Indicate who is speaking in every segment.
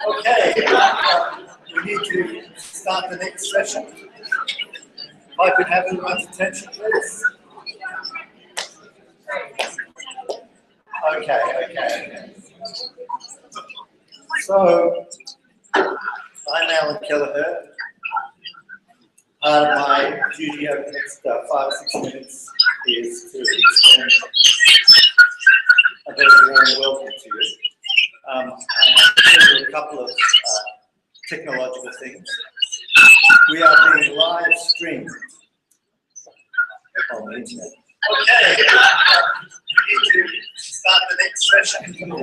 Speaker 1: Okay, we need to start the next session. If I could have everyone's attention, please. Okay. So, I'm Alan Kelleher. Part of my duty over the next 5 or 6 minutes is to extend a very warm welcome to you. I have to tell you a couple of technological things. We are being live streamed on the internet. Okay, we need to start the next session. I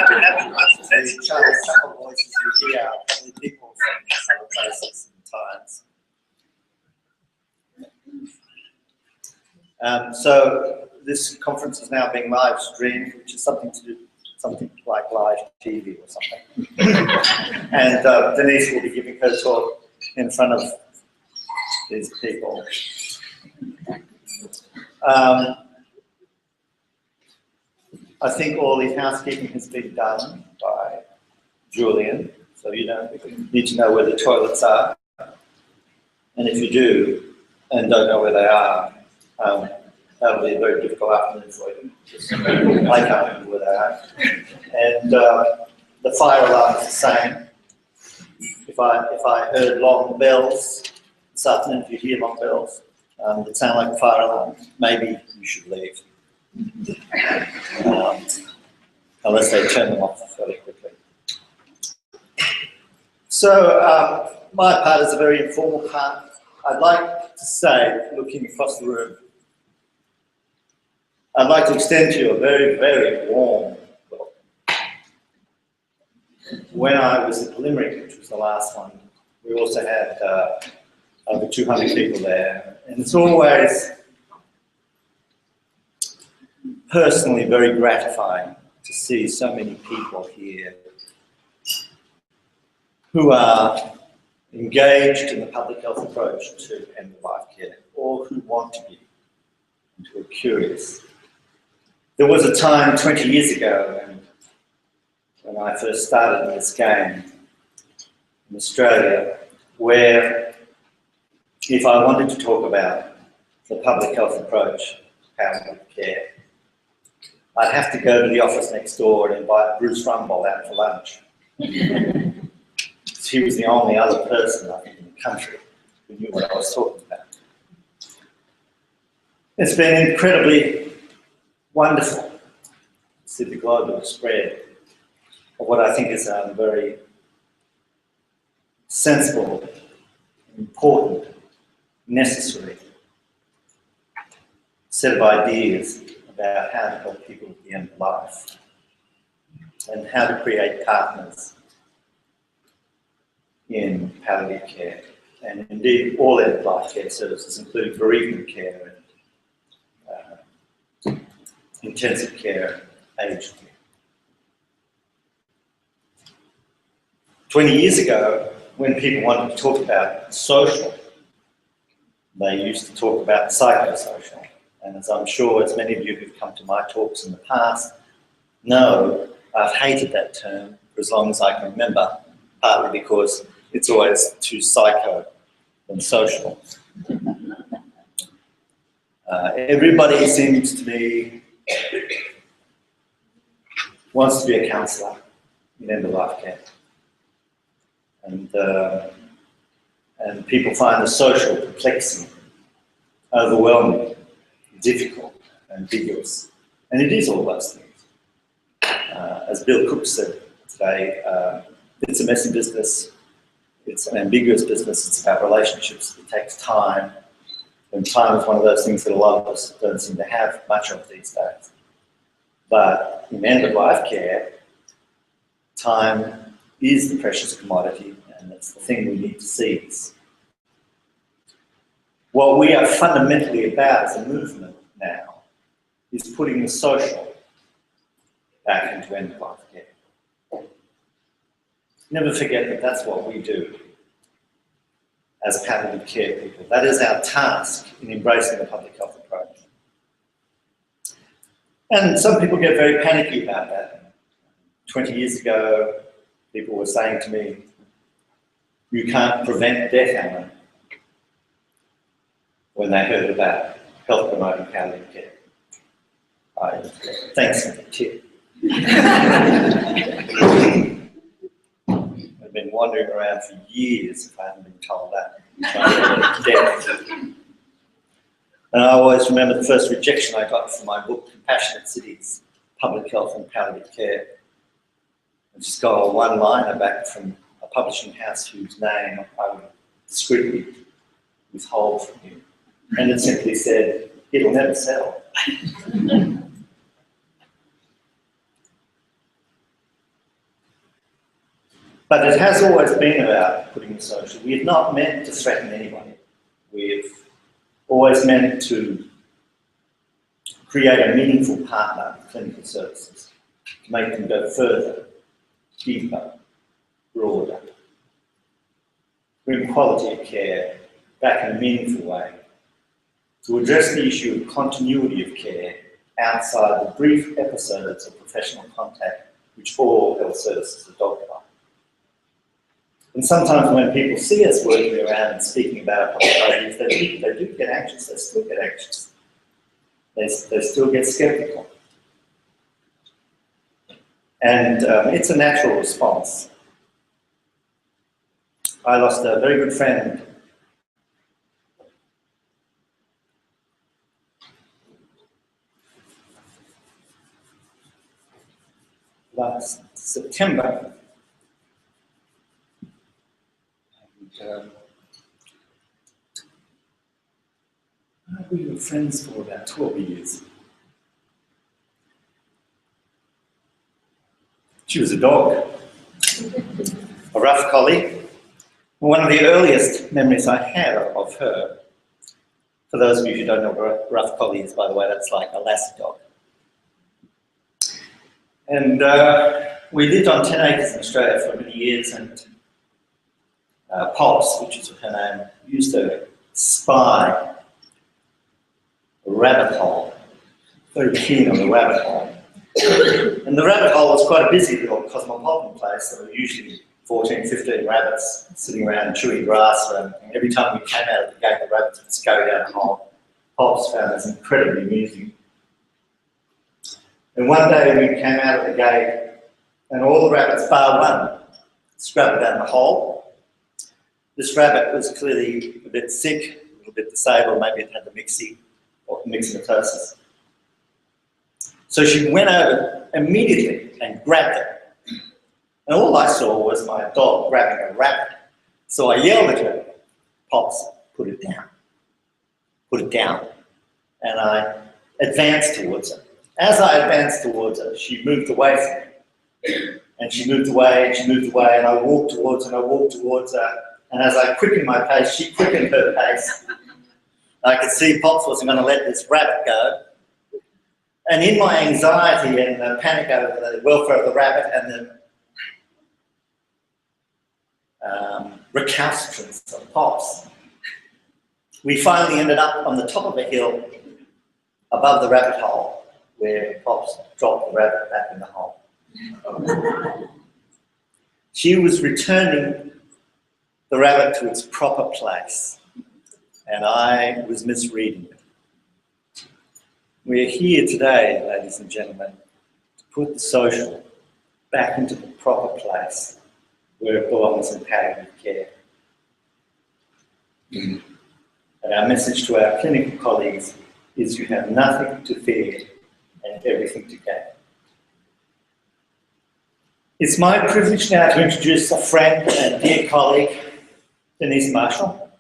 Speaker 1: could have everyone's attention. Charles Chuckle voices you hear are probably people from other places and times. So this conference is now being live streamed, which is something like live TV or something. And Denise will be giving her talk in front of these people. I think all the housekeeping has been done by Julian, so you don't need to know where the toilets are. And if you do and don't know where they are, that'll be a very difficult afternoon for you. I can't remember where they are. And the fire alarm is the same. If I heard long bells this afternoon, if you hear long bells that sound like a fire alarm, maybe you should leave. Unless they turn them off fairly quickly. So my part is a very informal part. I'd like to say, looking across the room, I'd like to extend to you a very, very warm welcome. When I was at Plenary, which was the last one, we also had over 200 people there. And it's always personally very gratifying to see so many people here who are engaged in the public health approach to end-of-life care, or who want to be, and who are curious. There was a time 20 years ago when I first started in this game in Australia, where if I wanted to talk about the public health approach to palliative care, I'd have to go to the office next door and invite Bruce Rumbold out for lunch. He was the only other person, I think, in the country who knew what I was talking about. It's been incredibly wonderful to see the global spread of what I think is a very sensible, important, necessary set of ideas about how to help people at the end of life and how to create partners in palliative care and indeed all end-of-life care services, including bereavement care and intensive care, aged care. 20 years ago, when people wanted to talk about social, they used to talk about psychosocial. And as I'm sure as many of you who've come to my talks in the past know, I've hated that term for as long as I can remember, partly because it's always too psycho than social. Everybody seems to be, wants to be a counsellor in end-of-life care. And people find the social perplexing overwhelming, difficult, ambiguous. And it is all those things. As Bill Cook said today, it's a messy business, it's an ambiguous business, it's about relationships, it takes time, and time is one of those things that a lot of us don't seem to have much of these days. But in end-of-life care, time is the precious commodity, and it's the thing we need to seize. What we are fundamentally about as a movement now is putting the social back into end-of-life care. Never forget that that's what we do as palliative care people. That is our task in embracing the public health approach. And some people get very panicky about that. 20 years ago, people were saying to me, "You can't prevent death, Alan," when they heard about health promoting palliative care. Thanks for the tip. I've been wandering around for years if I hadn't been told that. And I always remember the first rejection I got from my book, Compassionate Cities, Public Health and Palliative Care. I just got a one-liner back from a publishing house whose name I would discreetly withhold from you. And it simply said, "It'll never sell." But it has always been about putting the social. We have not meant to threaten anyone. We've always meant to create a meaningful partner with clinical services, to make them go further, deeper, broader. Bring quality of care back in a meaningful way, to address the issue of continuity of care outside the brief episodes of professional contact which all health services are dogged by. And sometimes when people see us working around and speaking about our public values, they do get anxious, they still get anxious. They still get sceptical. And it's a natural response. I lost a very good friend last September. We were friends for about 12 years. She was a dog, a rough collie. One of the earliest memories I had of her, for those of you who don't know what a rough collie is, by the way, that's like a lassie dog. And we lived on 10 acres in Australia for many years, and Pops, which is her name, used to spy a rabbit hole, very keen on the rabbit hole. And the rabbit hole was quite a busy little cosmopolitan place. There were usually 14, 15 rabbits sitting around chewing grass, and every time we came out of the gate, the rabbits would scurry down the hole. Pops found this incredibly amusing. And one day we came out of the gate, and all the rabbits, bar one, scrubbed down the hole. This rabbit was clearly a bit sick, a little bit disabled, maybe it had the myxomatosis. So she went over immediately and grabbed it. And all I saw was my dog grabbing a rabbit. So I yelled at her, "Pops, put it down. Put it down." And I advanced towards her. As I advanced towards her, she moved away from me. And she moved away, and she moved away, and I walked towards her, and I walked towards her. And as I quickened my pace, she quickened her pace. I could see Pops wasn't going to let this rabbit go. And in my anxiety and panic over the welfare of the rabbit and the recalcitrance of Pops, we finally ended up on the top of a hill above the rabbit hole, where Pops dropped the rabbit back in the hole. She was returning the rabbit to its proper place, and I was misreading it. We're here today, ladies and gentlemen, to put the social back into the proper place where it belongs in palliative care. And our message to our clinical colleagues is you have nothing to fear and everything to gain. It's my privilege now to introduce a friend and dear colleague, Denise Marshall.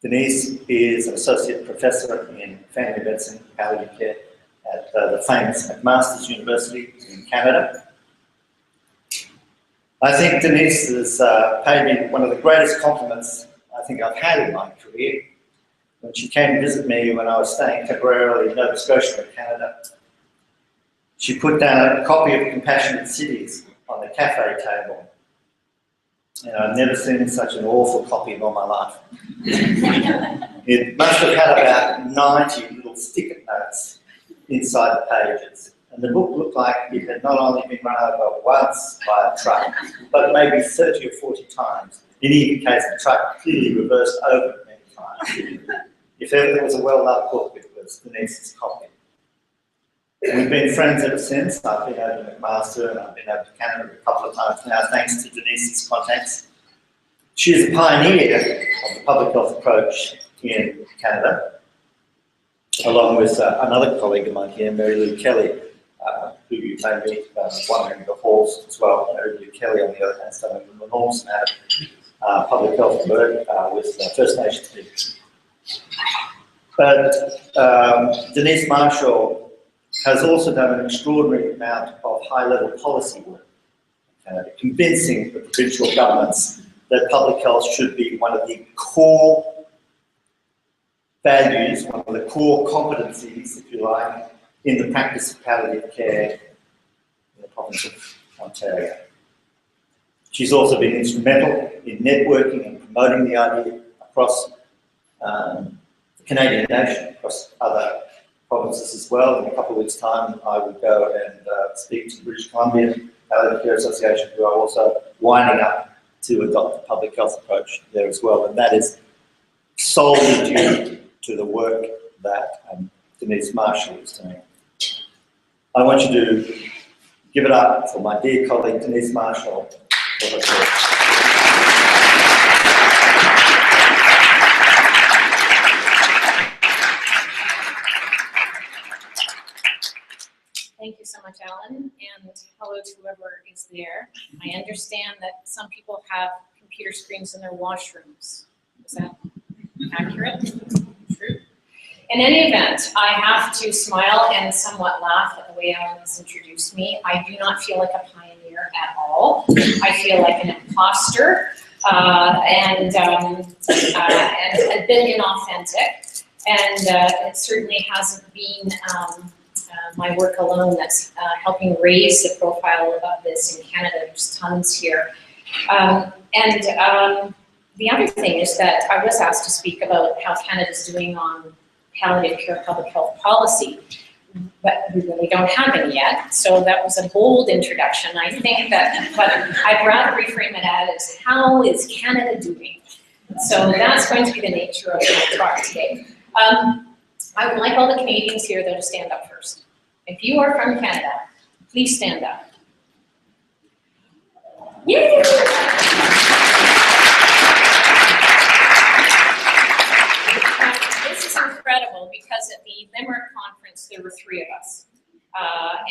Speaker 1: Denise is an Associate Professor in Family Medicine and Palliative Care at the famous McMaster's University in Canada. I think Denise has paid me one of the greatest compliments I think I've had in my career. When she came to visit me when I was staying temporarily in Nova Scotia in Canada, she put down a copy of Compassionate Cities on the cafe table. And I've never seen such an awful copy in all my life. It must have had about 90 little sticker notes inside the pages. And the book looked like it had not only been run over once by a truck, but maybe 30 or 40 times. In either case, the truck clearly reversed over many times. If ever there was a well-loved book, it was Denise's copy. We've been friends ever since. I've been over to McMaster and I've been over to Canada a couple of times now, thanks to Denise's contacts. She is a pioneer of the public health approach in Canada, along with another colleague of mine here, Mary Lou Kelly, who you may meet wandering the halls as well. Mary Lou Kelly, on the other hand, has done an enormous amount of public health work with First Nations people. But Denise Marshall has also done an extraordinary amount of high-level policy work in Canada, convincing the provincial governments that public health should be one of the core values, one of the core competencies, if you like, in the practice of palliative care in the province of Ontario. She's also been instrumental in networking and promoting the idea across the Canadian nation, across other provinces as well. In a couple of weeks' time, I will go and speak to the British Columbia Palliative Care Association, who are also winding up to adopt the public health approach there as well. And that is solely due to the work that Denise Marshall is doing. I want you to give it up for my dear colleague, Denise Marshall, for her work.
Speaker 2: Thank you so much, Alan, and hello to whoever is there. I understand that some people have computer screens in their washrooms. Is that accurate? True. In any event, I have to smile and somewhat laugh at the way Alan has introduced me. I do not feel like a pioneer at all. I feel like an imposter and a bit inauthentic. And it certainly hasn't been my work alone that's helping raise the profile of this in Canada. There's tons here. The other thing is that I was asked to speak about how Canada's doing on palliative care public health policy, but we really don't have any yet. So that was a bold introduction. I think that, but I'd rather reframe it as, how is Canada doing? So that's going to be the nature of my talk today. I would like all the Canadians here, though, to stand up first. If you are from Canada, please stand up. Yay! This is incredible because at the Limerick conference, there were 3 of us.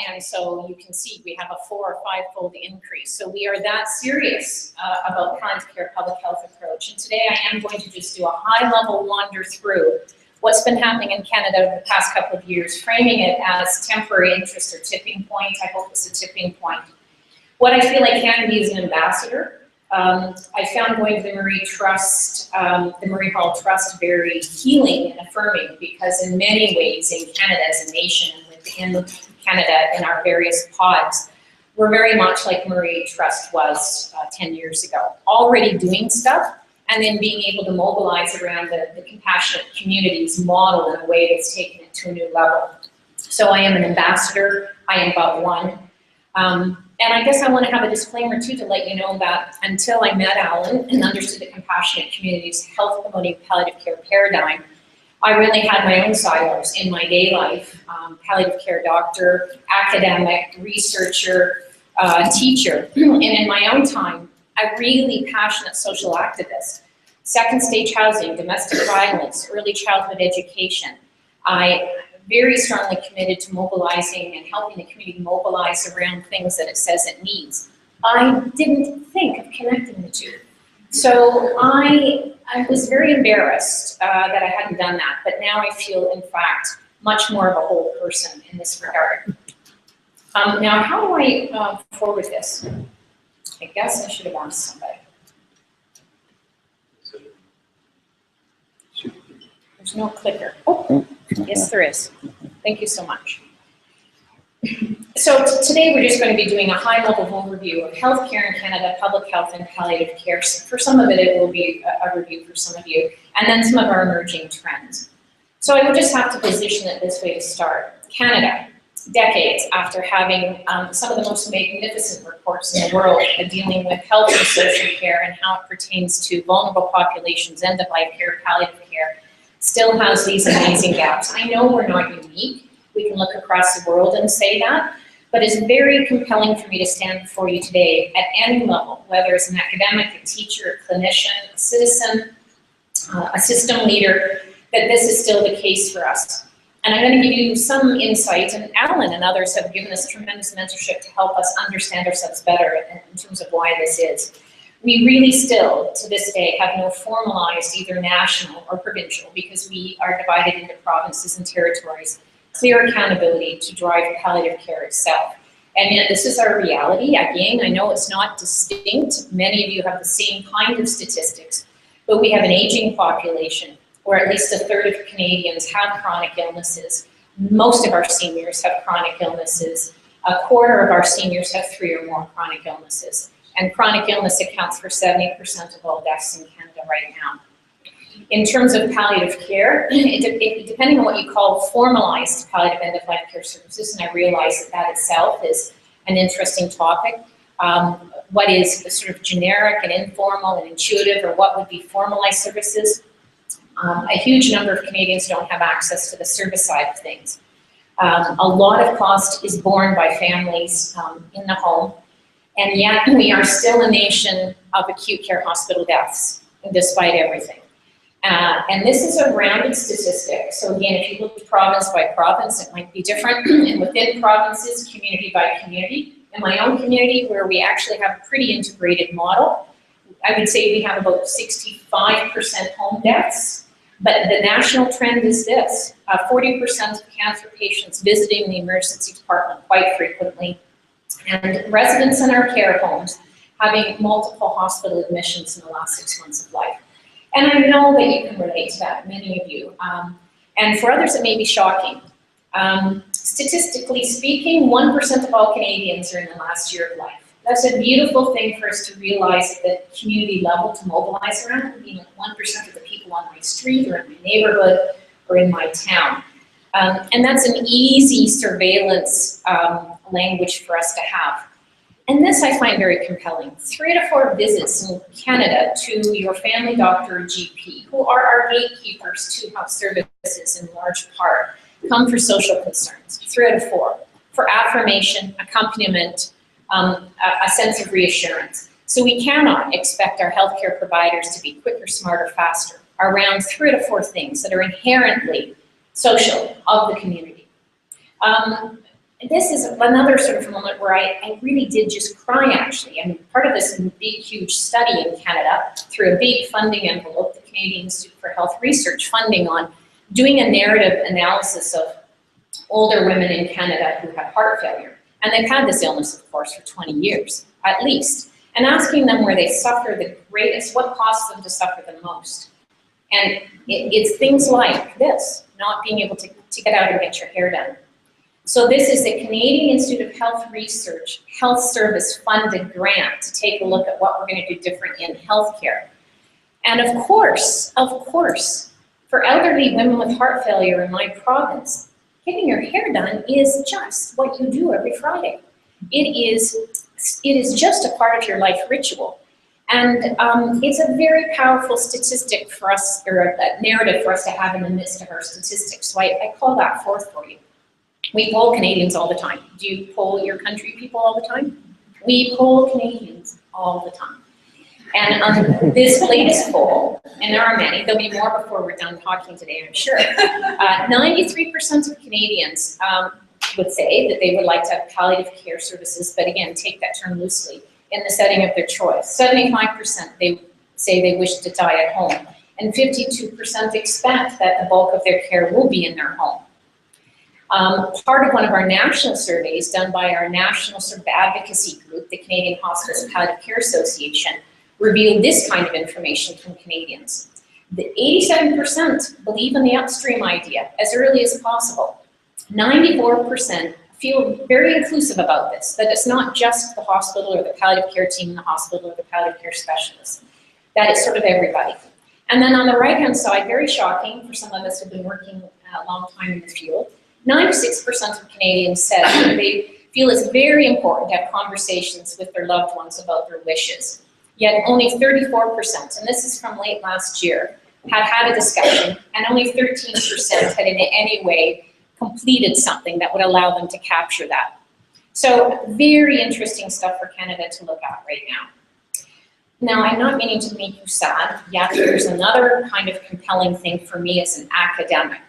Speaker 2: And so you can see we have a 4- or 5-fold increase. So we are that serious about palliative care public health approach. And today I am going to just do a high-level wander through what's been happening in Canada over the past couple of years, framing it as temporary interest or tipping point. I hope it's a tipping point. What I feel I can be as an ambassador. I found going to the Murray Trust, the Murray Hall Trust, very healing and affirming, because in many ways in Canada as a nation and within Canada in our various pods, we're very much like Murray Trust was 10 years ago, already doing stuff, and then being able to mobilize around the compassionate communities model in a way that's taken it to a new level. So I am an ambassador, I am but one. And I guess I want to have a disclaimer too to let you know that until I met Alan and understood the compassionate communities health promoting palliative care paradigm, I really had my own silos in my day life, palliative care doctor, academic, researcher, teacher, and in my own time, a really passionate social activist. second stage housing, domestic violence, early childhood education. I very strongly committed to mobilizing and helping the community mobilize around things that it says it needs. I didn't think of connecting the two. So I was very embarrassed that I hadn't done that, but now I feel, in fact, much more of a whole person in this regard. Now, how do I forward this? I guess I should have asked somebody. There's no clicker. Oh, yes, there is. Thank you so much. So today we're just going to be doing a high-level overview of healthcare in Canada, public health and palliative care. For some of it, it will be a review for some of you, and then some of our emerging trends. So I would just have to position it this way to start. Canada, decades after having some of the most magnificent reports in the world dealing with health and social care and how it pertains to vulnerable populations, end-of-life care, palliative care, still has these amazing gaps. I know we're not unique. We can look across the world and say that, but it's very compelling for me to stand before you today at any level, whether it's an academic, a teacher, a clinician, a citizen, a system leader, that this is still the case for us. And I'm going to give you some insight, and Alan and others have given us tremendous mentorship to help us understand ourselves better in terms of why this is. We really still, to this day, have no formalized either national or provincial, because we are divided into provinces and territories, clear accountability to drive palliative care itself. And yet this is our reality. Again, I know it's not distinct. Many of you have the same kind of statistics, but we have an aging population, or at least a third of Canadians have chronic illnesses. Most of our seniors have chronic illnesses. A quarter of our seniors have 3 or more chronic illnesses. And chronic illness accounts for 70% of all deaths in Canada right now. In terms of palliative care, depending on what you call formalized palliative end-of-life care services, and I realize that that itself is an interesting topic, what is sort of generic and informal and intuitive, or what would be formalized services? A huge number of Canadians don't have access to the service side of things. A lot of cost is borne by families in the home, and yet we are still a nation of acute care hospital deaths, despite everything. And this is a rounded statistic. So again, if you look province by province, it might be different. And within provinces, community by community. In my own community, where we actually have a pretty integrated model, I would say we have about 65% home deaths. But the national trend is this: 40% of cancer patients visiting the emergency department quite frequently, and residents in our care homes having multiple hospital admissions in the last 6 months of life. And I know that you can relate to that, many of you. And for others, it may be shocking. Statistically speaking, 1% of all Canadians are in the last year of life. That's a beautiful thing for us to realize at the community level, to mobilize around. You know, 1% of the people on my street or in my neighborhood or in my town. And that's an easy surveillance language for us to have. And this I find very compelling. 3 to 4 visits in Canada to your family doctor or GP, who are our gatekeepers to health services in large part, come for social concerns. 3 out of 4. For affirmation, accompaniment, a sense of reassurance. So we cannot expect our healthcare providers to be quicker, smarter, faster around 3 to 4 things that are inherently social of the community. This is another sort of moment where I really did just cry, actually. I mean, part of this big, huge study in Canada, through a big funding envelope, the Canadian Institute for Health Research funding on doing a narrative analysis of older women in Canada who have heart failure. And they've had this illness, of course, for 20 years, at least. And asking them where they suffer the greatest, what costs them to suffer the most. And it's things like this, not being able to get out and get your hair done. So this is the Canadian Institute of Health Research Health Service funded grant to take a look at what we're going to do different in healthcare. And of course, for elderly women with heart failure in my province, getting your hair done is just what you do every Friday. It is just a part of your life ritual. And it's a very powerful statistic for us, or a narrative for us to have in the midst of our statistics. So I call that forth for you. We poll Canadians all the time. Do you poll your country people all the time? We poll Canadians all the time. And on this latest poll, and there are many, there'll be more before we're done talking today, I'm sure, 93% of Canadians would say that they would like to have palliative care services, but again, take that term loosely, in the setting of their choice. 75% they say they wish to die at home, and 52% expect that the bulk of their care will be in their home. Part of one of our national surveys done by our national sort of advocacy group, the Canadian Hospice Palliative Care Association, revealed this kind of information from Canadians. The 87% believe in the upstream idea as early as possible. 94% feel very inclusive about this, that it's not just the hospital or the palliative care team in the hospital or the palliative care specialist, that it's sort of everybody. And then on the right-hand side, very shocking for some of us who've been working a long time in the field, 96% of Canadians said that they feel it's very important to have conversations with their loved ones about their wishes. Yet only 34%, and this is from late last year, had a discussion, and only 13% had in any way completed something that would allow them to capture that. So very interesting stuff for Canada to look at right now. Now, I'm not meaning to make you sad, yet there's another kind of compelling thing for me as an academic.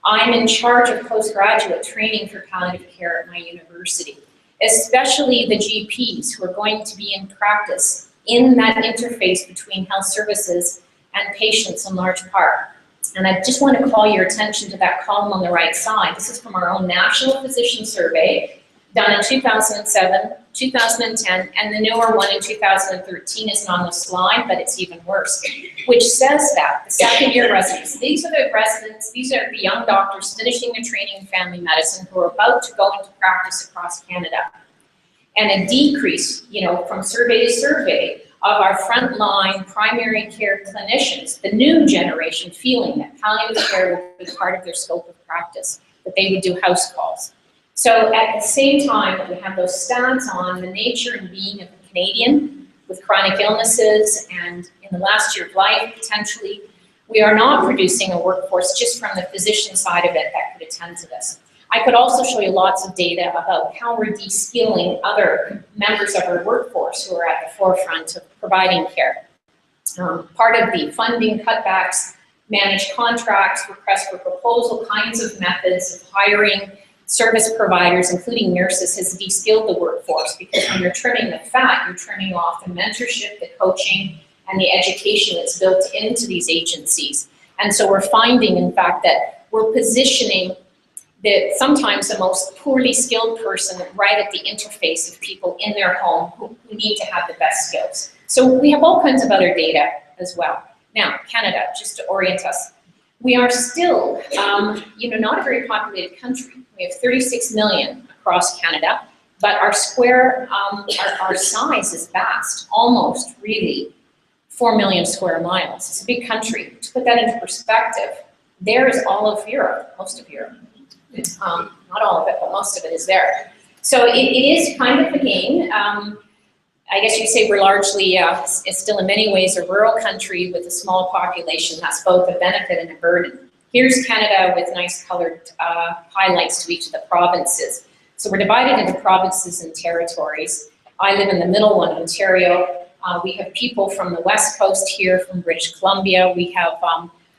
Speaker 2: I'm in charge of postgraduate training for palliative care at my university, especially the GPs who are going to be in practice in that interface between health services and patients in large part. And I just want to call your attention to that column on the right side. This is from our own National Physician Survey, done in 2007, 2010, and the newer one in 2013 isn't on the slide, but it's even worse, which says that the second-year residents, these are the residents, these are the young doctors finishing their training in family medicine who are about to go into practice across Canada. And a decrease, you know, from survey to survey, of our frontline primary care clinicians, the new generation feeling that palliative care would be part of their scope of practice, that they would do house calls. So at the same time that we have those stats on the nature and being of the Canadian with chronic illnesses and in the last year of life potentially, we are not producing a workforce just from the physician side of it that could attend to this. I could also show you lots of data about how we're de-skilling other members of our workforce who are at the forefront of providing care. Part of the funding cutbacks, managed contracts, requests for proposal, kinds of methods of hiring service providers, including nurses, has de-skilled the workforce, because when you're trimming the fat, you're trimming off the mentorship, the coaching, and the education that's built into these agencies. And so we're finding, in fact, that we're positioning sometimes the most poorly skilled person right at the interface of people in their home who need to have the best skills. So we have all kinds of other data as well. Now, Canada, just to orient us, we are still, not a very populated country. We have 36 million across Canada, but our square, our size is vast, almost really 4 million square miles. It's a big country. To put that into perspective, there is all of Europe, most of Europe. Not all of it, but most of it is there. So it is kind of a gain. I guess you'd say we're largely, it's still in many ways a rural country with a small population. That's both a benefit and a burden. Here's Canada with nice colored highlights to each of the provinces. So we're divided into provinces and territories. I live in the middle one, Ontario. We have people from the west coast here, from British Columbia. We have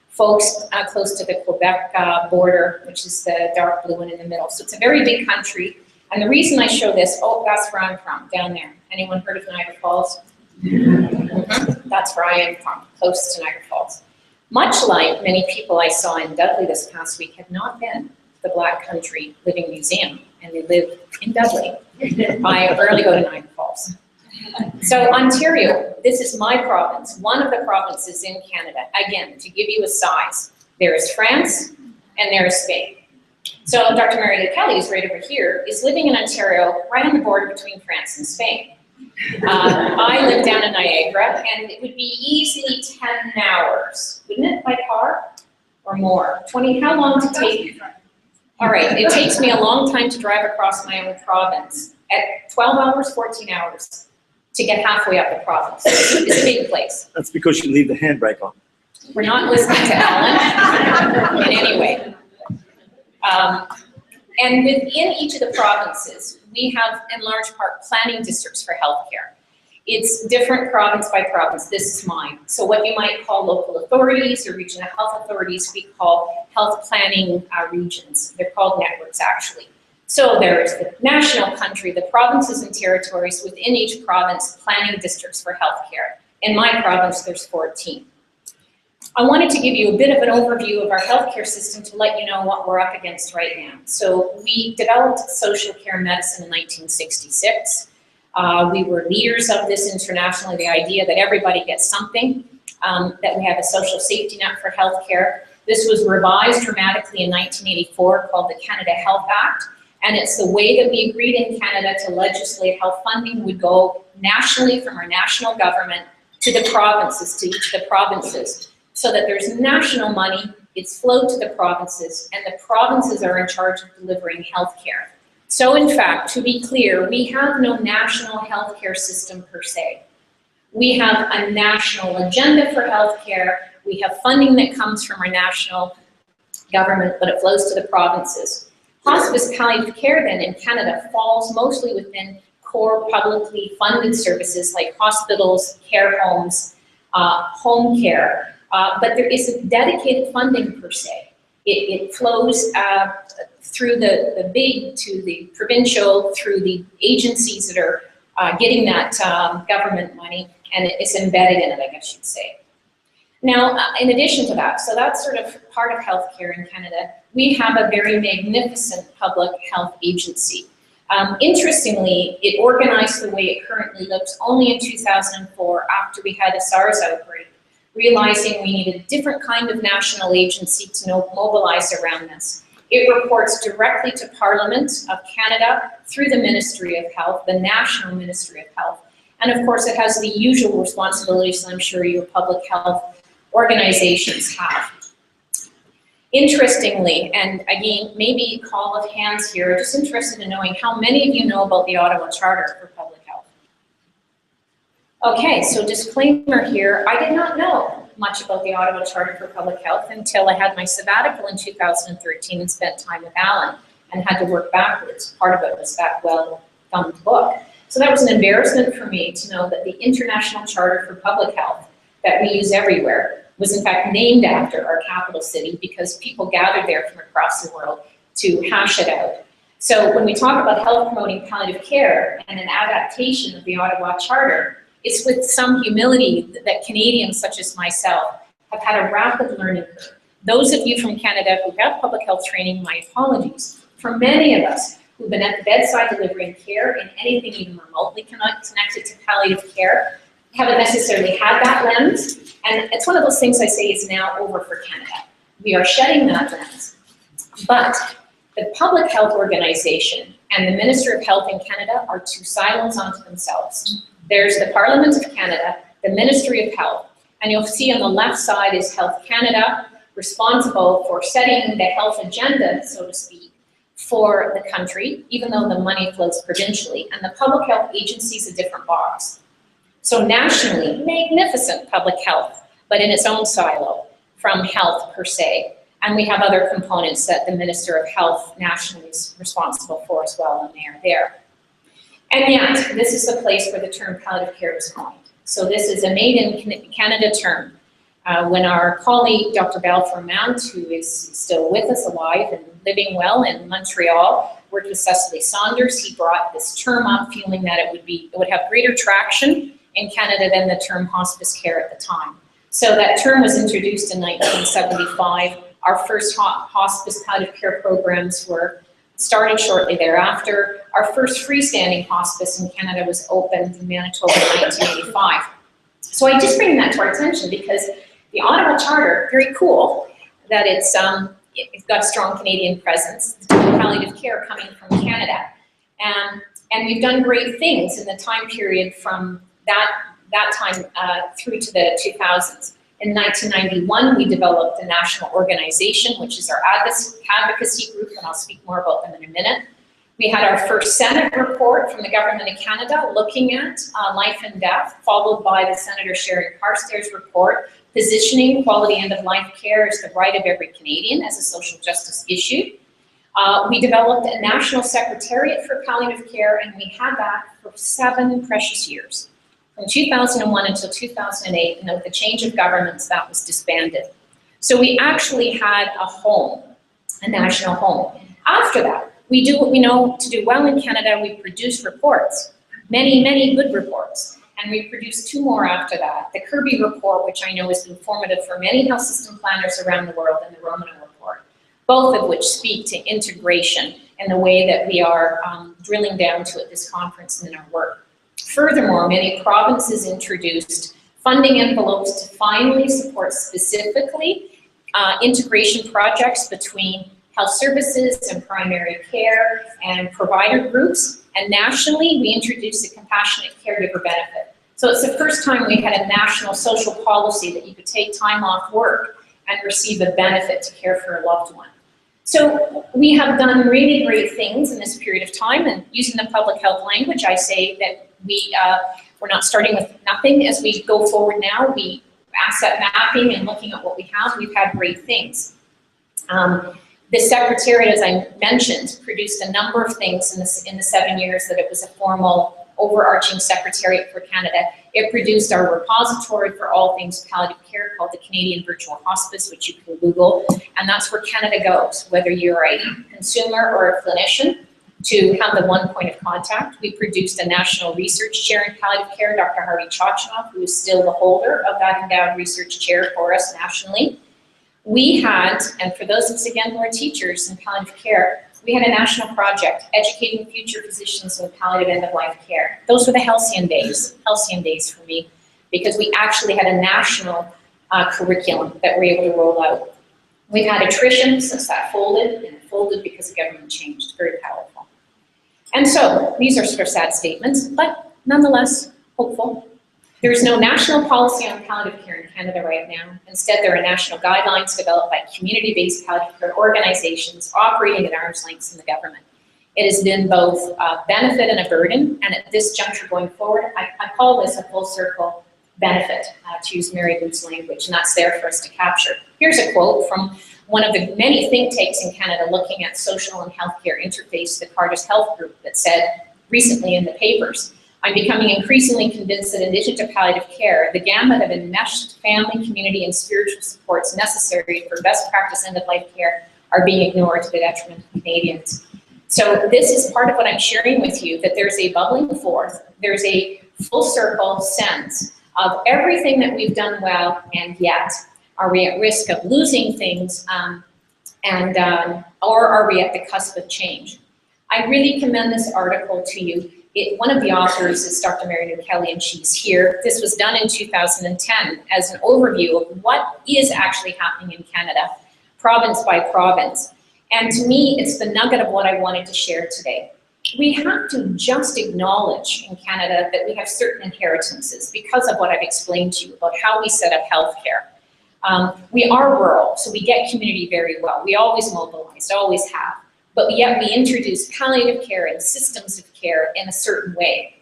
Speaker 2: folks close to the Quebec border, which is the dark blue one in the middle. So it's a very big country. And the reason I show this, oh, that's where I'm from, down there. Anyone heard of Niagara Falls? Mm-hmm. That's where I am from, close to Niagara Falls. Much like many people I saw in Dudley this past week have not been to the Black Country Living Museum, and they live in Dudley. I rarely go to Niagara Falls. So Ontario, this is my province, one of the provinces in Canada. Again, to give you a size, there is France and there is Spain. So Dr. Mary Kelly, who's right over here, is living in Ontario, right on the border between France and Spain. I live down in Niagara, and it would be easily 10 hours, wouldn't it, by car? Or more? 20, how long to take? All right, it takes me a long time to drive across my own province. At 12 hours, 14 hours to get halfway up the province. It's a big place.
Speaker 3: That's because you leave the handbrake on.
Speaker 2: We're not listening to Ellen in any way. And within each of the provinces, we have, in large part, planning districts for healthcare. It's different province by province. This is mine. So what you might call local authorities or regional health authorities, we call health planning regions. They're called networks, actually. So there's the national country, the provinces and territories within each province, planning districts for healthcare. In my province, there's 14. I wanted to give you a bit of an overview of our healthcare system to let you know what we're up against right now. So we developed social care medicine in 1966. We were leaders of this internationally, the idea that everybody gets something, that we have a social safety net for healthcare. This was revised dramatically in 1984, called the Canada Health Act, and it's the way that we agreed in Canada to legislate how funding would go nationally from our national government to the provinces, to each of the provinces, so that there's national money, it's flowed to the provinces, and the provinces are in charge of delivering healthcare. So in fact, to be clear, we have no national healthcare system per se. We have a national agenda for healthcare. We have funding that comes from our national government, but it flows to the provinces. Hospice palliative care then in Canada falls mostly within core publicly funded services like hospitals, care homes, home care, but there isn't dedicated funding per se. It flows through the big to the provincial, through the agencies that are getting that government money, and it's embedded in it, I guess you'd say. Now, in addition to that, so that's sort of part of healthcare in Canada, we have a very magnificent public health agency. Interestingly, it organized the way it currently looks only in 2004 after we had a SARS outbreak, realizing we needed a different kind of national agency to mobilize around this. It reports directly to Parliament of Canada through the Ministry of Health, the National Ministry of Health. And of course, it has the usual responsibilities I'm sure your public health organizations have. Interestingly, and again, maybe call of hands here, just interested in knowing how many of you know about the Ottawa Charter for Public Health. Okay, so disclaimer here, I did not know much about the Ottawa Charter for Public Health until I had my sabbatical in 2013 and spent time with Alan and had to work backwards. Part of it was that well-thumbed book. So that was an embarrassment for me to know that the International Charter for Public Health that we use everywhere was in fact named after our capital city because people gathered there from across the world to hash it out. So when we talk about health promoting palliative care and an adaptation of the Ottawa Charter, it's with some humility that Canadians such as myself have had a rapid learning curve. Those of you from Canada who have public health training, my apologies. For many of us who've been at the bedside delivering care in anything even remotely connected to palliative care, haven't necessarily had that lens. And it's one of those things I say is now over for Canada. We are shedding that lens. But the public health organization and the Minister of Health in Canada are two silos unto themselves. There's the Parliament of Canada, the Ministry of Health, and you'll see on the left side is Health Canada, responsible for setting the health agenda, so to speak, for the country, even though the money flows provincially, and the public health agency is a different box. So nationally, magnificent public health, but in its own silo from health per se. And we have other components that the Minister of Health nationally is responsible for as well, and they are there. And yet, this is the place where the term palliative care was coined. So this is a made in Canada term. When our colleague, Dr. Balfour Mount, who is still with us alive and living well in Montreal, worked with Cecily Saunders, he brought this term up feeling that it would have greater traction in Canada than the term hospice care at the time. So that term was introduced in 1975. Our first hospice palliative care programs were started shortly thereafter. Our first freestanding hospice in Canada was opened in Manitoba in 1985. So I just bring that to our attention because the Ottawa Charter, very cool that it's got a strong Canadian presence, palliative care coming from Canada. And we've done great things in the time period from that time through to the 2000s. In 1991, we developed a national organization, which is our advocacy group, and I'll speak more about them in a minute. We had our first Senate report from the Government of Canada looking at life and death, followed by the Senator Sherry Carstairs report, positioning quality end-of-life care as the right of every Canadian as a social justice issue. We developed a national secretariat for palliative care, and we had that for 7 precious years. From 2001 until 2008, and with the change of governments, that was disbanded. So we actually had a home, a national home. After that, we do what we know to do well in Canada. We produce reports, many, many good reports. And we produced 2 more after that. The Kirby report, which I know has been formative for many health system planners around the world, and the Romano report, both of which speak to integration and the way that we are drilling down to at this conference and in our work. Furthermore, many provinces introduced funding envelopes to finally support specifically integration projects between health services and primary care and provider groups. And nationally, we introduced a compassionate caregiver benefit. So it's the first time we had a national social policy that you could take time off work and receive a benefit to care for a loved one. So we have done really great things in this period of time, and using the public health language, I say that we're not starting with nothing as we go forward now. We asset mapping and looking at what we have, we've had great things. The Secretariat, as I mentioned, produced a number of things in the 7 years that it was a formal overarching Secretariat for Canada. It produced our repository for all things palliative care called the Canadian Virtual Hospice, which you can Google, and that's where Canada goes, whether you're a consumer or a clinician, to have the one point of contact. We produced a national research chair in palliative care, Dr. Harvey Chachnoff, who is still the holder of that endowed research chair for us nationally. We had, and for those of us again who are teachers in palliative care, we had a national project educating future physicians in palliative end-of-life care. Those were the halcyon days for me, because we actually had a national curriculum that we were able to roll out. We've had attrition since that folded, and it folded because the government changed. Very powerful. And so these are sort of sad statements, but nonetheless hopeful. There is no national policy on palliative care in Canada right now. Instead, there are national guidelines developed by community-based palliative care organizations operating at arm's length in the government. It has been both a benefit and a burden, and at this juncture going forward, I call this a full circle benefit, to use Mary Booth's language, and that's there for us to capture. Here's a quote from one of the many think tanks in Canada looking at social and healthcare interface, the Carter's Health Group, that said recently in the papers, "I'm becoming increasingly convinced that in addition to palliative care, the gamut of enmeshed family, community, and spiritual supports necessary for best practice end-of-life care are being ignored to the detriment of Canadians." So this is part of what I'm sharing with you, that there's a bubbling forth, there's a full circle sense of everything that we've done well, and yet are we at risk of losing things, or are we at the cusp of change? I really commend this article to you. One of the authors is Dr. Mary Lou Kelly, and she's here. This was done in 2010 as an overview of what is actually happening in Canada, province by province. And to me, it's the nugget of what I wanted to share today. We have to just acknowledge in Canada that we have certain inheritances because of what I've explained to you about how we set up healthcare. We are rural, so we get community very well. We always mobilize, always have. But yet we introduce palliative care and systems of care in a certain way.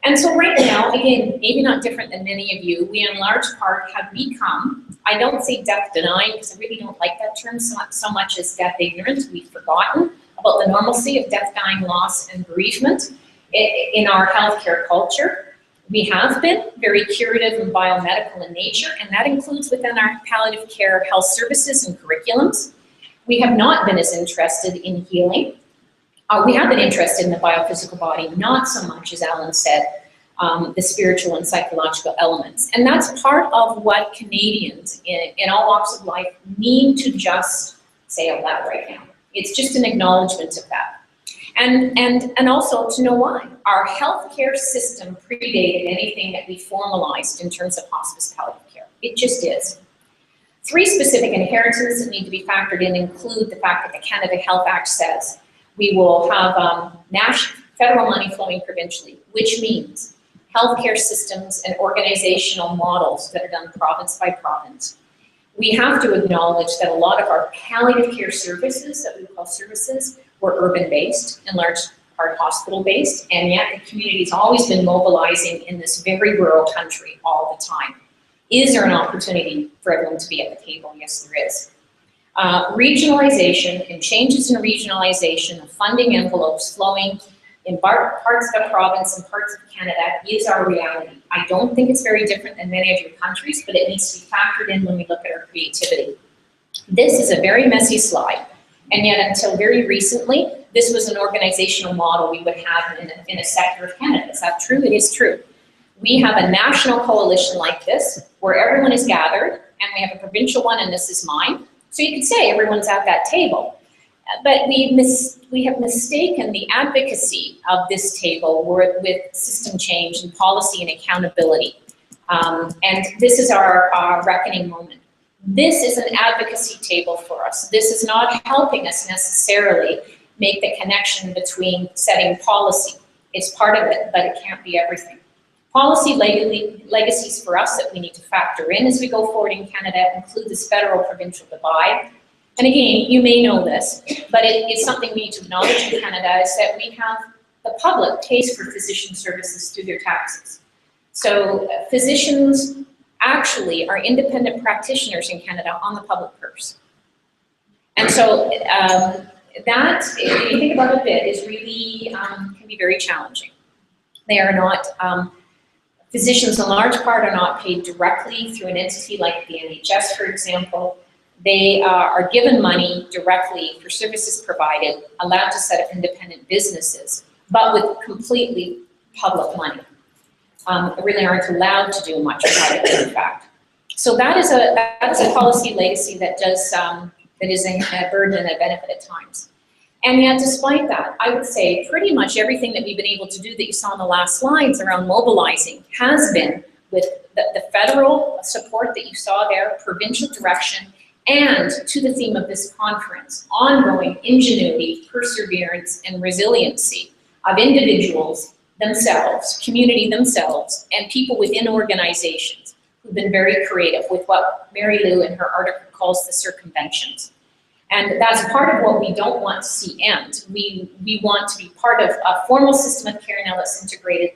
Speaker 2: And so right now, again, maybe not different than many of you, we in large part have become, I don't say death denying because I really don't like that term so much as death ignorant. We've forgotten about the normalcy of death, dying, loss, and bereavement in our healthcare culture. We have been very curative and biomedical in nature, and that includes within our palliative care health services and curriculums. We have not been as interested in healing. We have been interested in the biophysical body, not so much, as Alan said, the spiritual and psychological elements. And that's part of what Canadians in all walks of life need to just say out loud right now. It's just an acknowledgement of that. And also to know why. Our healthcare system predated anything that we formalized in terms of hospice palliative care. It just is. 3 specific inheritances that need to be factored in include the fact that the Canada Health Act says we will have federal money flowing provincially, which means healthcare systems and organizational models that are done province by province. We have to acknowledge that a lot of our palliative care services that we call services were urban-based, in large part hospital-based, and yet the community's always been mobilizing in this very rural country all the time. Is there an opportunity for everyone to be at the table? Yes, there is. Regionalization and changes in regionalization of funding envelopes flowing in parts of the province and parts of Canada is our reality. I don't think it's very different than many of your countries, but it needs to be factored in when we look at our creativity. This is a very messy slide, and yet until very recently, this was an organizational model we would have in a sector of Canada. Is that true? It is true. We have a national coalition like this, where everyone is gathered, and we have a provincial one, and this is mine. So you could say everyone's at that table. But we have mistaken the advocacy of this table with system change and policy and accountability. And this is our reckoning moment. This is an advocacy table for us. This is not helping us necessarily make the connection between setting policy. It's part of it, but it can't be everything. Policy legacies for us that we need to factor in as we go forward in Canada include this federal-provincial divide. And again, you may know this, but it's something we need to acknowledge in Canada, is that we have the public pays for physician services through their taxes. So physicians actually are independent practitioners in Canada on the public purse. And so that, if you think about it a bit, is really, can be very challenging. They are not, physicians in large part are not paid directly through an entity like the NHS, for example. They are given money directly for services provided, allowed to set up independent businesses, but with completely public money. They really aren't allowed to do much about it, in fact. So that is a policy legacy that does, that is a burden and a benefit at times. And yet, despite that, I would say pretty much everything that we've been able to do that you saw in the last slides around mobilizing has been with the federal support that you saw there, provincial direction, and to the theme of this conference, ongoing ingenuity, perseverance, and resiliency of individuals themselves, community themselves, and people within organizations who've been very creative with what Mary Lou in her article calls the circumventions. And that's part of what we don't want to see end. We want to be part of a formal system of care now that's integrated,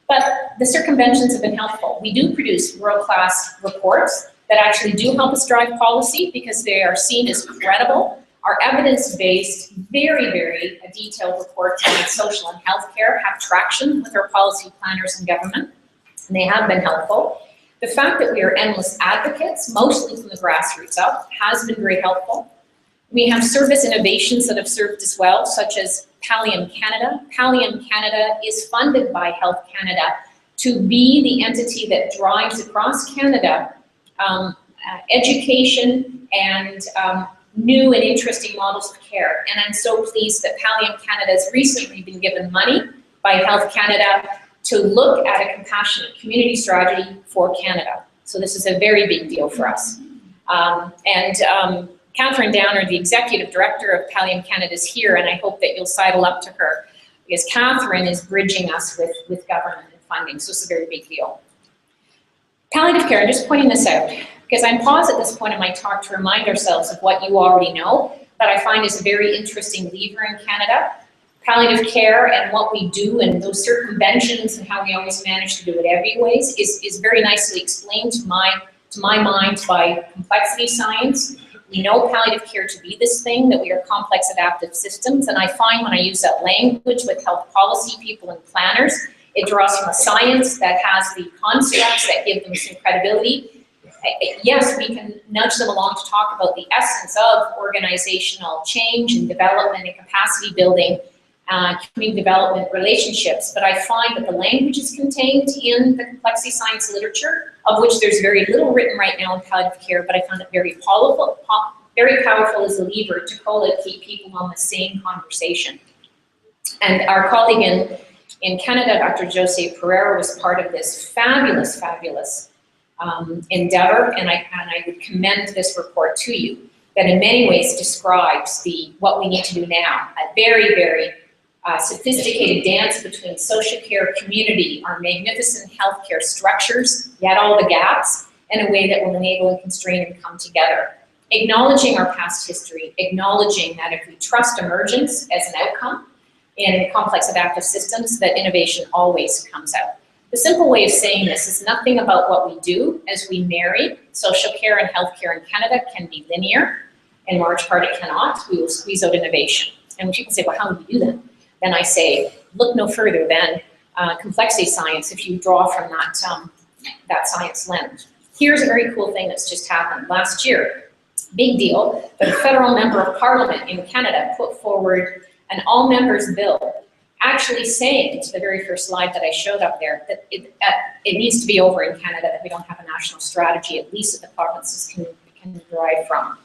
Speaker 2: but the circumventions have been helpful. We do produce world-class reports that actually do help us drive policy because they are seen as credible. Our evidence-based, very, very detailed reports on social and healthcare have traction with our policy planners and government, and they have been helpful. The fact that we are endless advocates, mostly from the grassroots up, has been very helpful. We have service innovations that have served as well, such as Palliative Canada. Palliative Canada is funded by Health Canada to be the entity that drives across Canada education and new and interesting models of care. And I'm so pleased that Palliative Canada has recently been given money by Health Canada to look at a compassionate community strategy for Canada. So this is a very big deal for us. Catherine Downer, the executive director of Palliative Canada, is here, and I hope that you'll sidle up to her, because Catherine is bridging us with government and funding, so it's a very big deal. Palliative care, I'm just pointing this out, because I'm paused at this point in my talk to remind ourselves of what you already know, that I find is a very interesting lever in Canada. Palliative care and what we do and those circumventions and how we always manage to do it anyways is very nicely explained to my mind by complexity science. We know palliative care to be this thing, that we are complex adaptive systems, and I find when I use that language with health policy people and planners, it draws from a science that has the constructs that give them some credibility. Yes, we can nudge them along to talk about the essence of organizational change and development and capacity building, community development relationships, but I find that the language is contained in the complexity science literature, of which there's very little written right now in palliative care, but I found it very powerful as a lever to collocate people on the same conversation. And our colleague in Canada, Dr. Jose Pereira, was part of this fabulous endeavor, and I would commend this report to you, that in many ways describes what we need to do now, a very, very sophisticated dance between social care, community, our magnificent healthcare structures, yet all the gaps, in a way that will enable and constrain and come together. Acknowledging our past history, acknowledging that if we trust emergence as an outcome in complex adaptive systems, that innovation always comes out. The simple way of saying this is nothing about what we do as we marry social care and healthcare in Canada can be linear. In large part, it cannot. We will squeeze out innovation. And when people say, well, how do we do that? then I say, look no further than complexity science if you draw from that science lens. Here's a very cool thing that's just happened. Last year, big deal, but a federal member of parliament in Canada put forward an all-members bill, actually saying, to the very first slide that I showed up there, that it needs to be over in Canada, that we don't have a national strategy, at least that the provinces can derive from.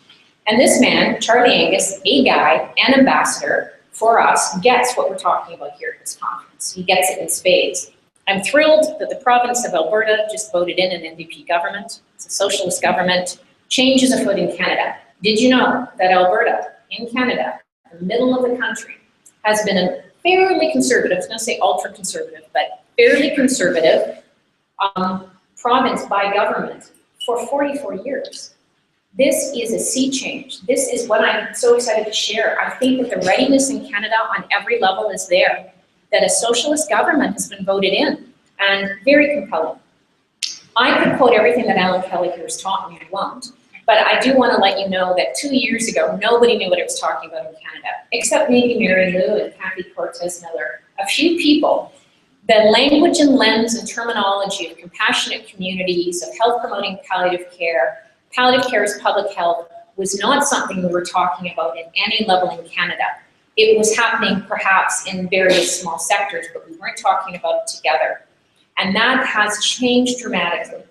Speaker 2: And this man, Charlie Angus, a guy, an ambassador for us, gets what we're talking about here at this conference. He gets it in spades. I'm thrilled that the province of Alberta just voted in an NDP government. It's a socialist government. Change is afoot in Canada. Did you know that Alberta, in Canada, the middle of the country, has been a fairly conservative, I was going to say ultra-conservative, but fairly conservative province by government for 44 years. This is a sea change. This is what I'm so excited to share. I think that the readiness in Canada on every level is there, that a socialist government has been voted in, and very compelling. I could quote everything that Alan Kelly here has taught me, I won't, but I do want to let you know that 2 years ago, nobody knew what it was talking about in Canada, except maybe Mary Lou and Kathy Cortez Miller, a few people. The language and lens and terminology of compassionate communities, of health promoting palliative care as public health, was not something we were talking about at any level in Canada. It was happening perhaps in various small sectors, but we weren't talking about it together. And that has changed dramatically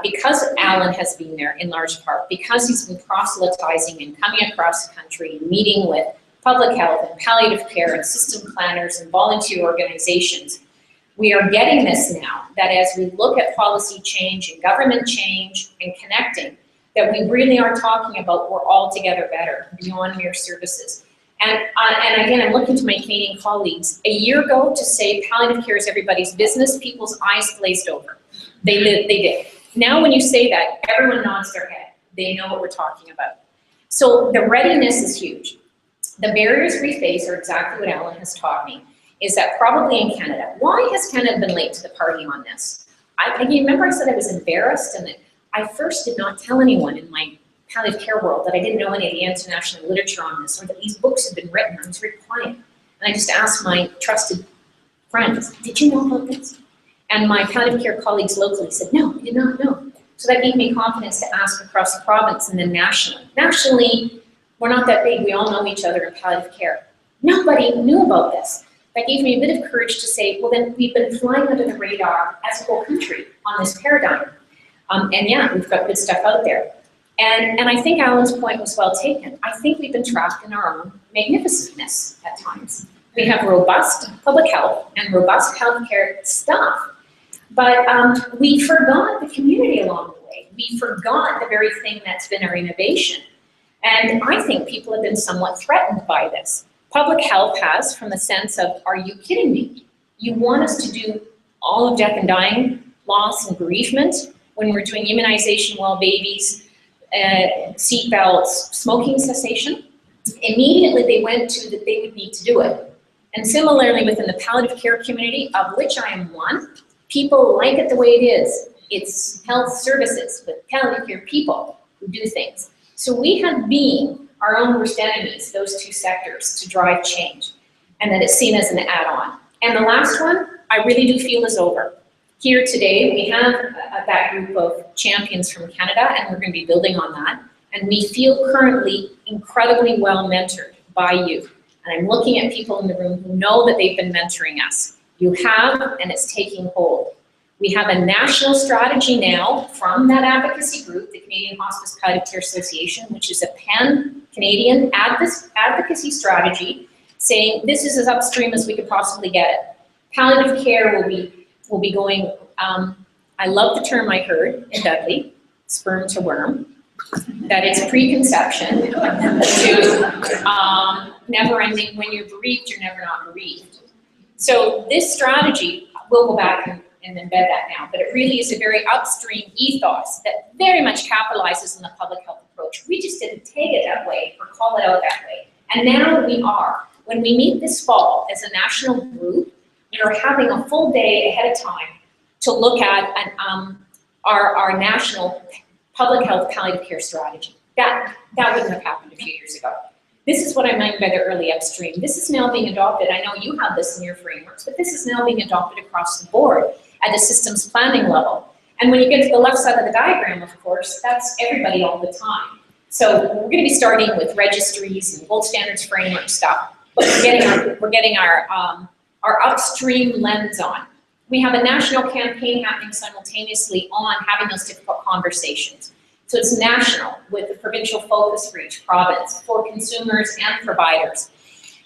Speaker 2: because Alan has been there in large part, because he's been proselytizing and coming across the country and meeting with public health and palliative care and system planners and volunteer organizations. We are getting this now, that as we look at policy change and government change and connecting, that we really are talking about we're all together better beyond mere services. And again, I'm looking to my Canadian colleagues. A year ago, to say palliative care is everybody's business, people's eyes glazed over. They did. Now when you say that, everyone nods their head. They know what we're talking about. So the readiness is huge. The barriers we face are exactly what Alan has taught me, is that probably in Canada, why has Canada been late to the party on this? I remember I said I was embarrassed and that I first did not tell anyone in my palliative care world that I didn't know any of the international literature on this, or that these books had been written. I was very quiet. And I just asked my trusted friends, did you know about this? And my palliative care colleagues locally said, no, I did not know. So that gave me confidence to ask across the province and then nationally. Nationally, we're not that big. We all know each other in palliative care. Nobody knew about this. That gave me a bit of courage to say, well, then we've been flying under the radar as a whole country on this paradigm. And yeah, we've got good stuff out there. And I think Alan's point was well taken. I think we've been trapped in our own magnificentness at times. We have robust public health and robust healthcare stuff, but we forgot the community along the way. We forgot the very thing that's been our innovation. And I think people have been somewhat threatened by this. Public health has, from the sense of, are you kidding me? You want us to do all of death and dying, loss and bereavement, when we're doing immunization while babies, seat belts, smoking cessation? Immediately they went to that they would need to do it. And similarly within the palliative care community, of which I am one, people like it the way it is. It's health services with palliative care people who do things. So we have been our own worst enemies, those two sectors, to drive change, and that it's seen as an add-on. And the last one, I really do feel is over. Here today, we have that group of champions from Canada, and we're going to be building on that. And we feel currently incredibly well mentored by you. And I'm looking at people in the room who know that they've been mentoring us. You have, and it's taking hold. We have a national strategy now from that advocacy group, the Canadian Hospice Palliative Care Association, which is a pan-Canadian advocacy strategy, saying this is as upstream as we could possibly get it. Palliative care will be going, I love the term I heard in Dudley, sperm to worm, that it's preconception to never ending. When you're bereaved, you're never not bereaved. So this strategy, we'll go back and embed that now, but it really is a very upstream ethos that very much capitalizes on the public health approach. We just didn't take it that way or call it out that way. And now we are. When we meet this fall as a national group, we are having a full day ahead of time to look at our national public health palliative care strategy. That wouldn't have happened a few years ago. This is what I meant by the early upstream. This is now being adopted. I know you have this in your frameworks, but this is now being adopted across the board at the systems planning level. And when you get to the left side of the diagram, of course, that's everybody all the time. So we're going to be starting with registries and gold standards framework stuff, but we're getting our upstream lens on. We have a national campaign happening simultaneously on having those difficult conversations. So it's national with the provincial focus for each province, for consumers and providers.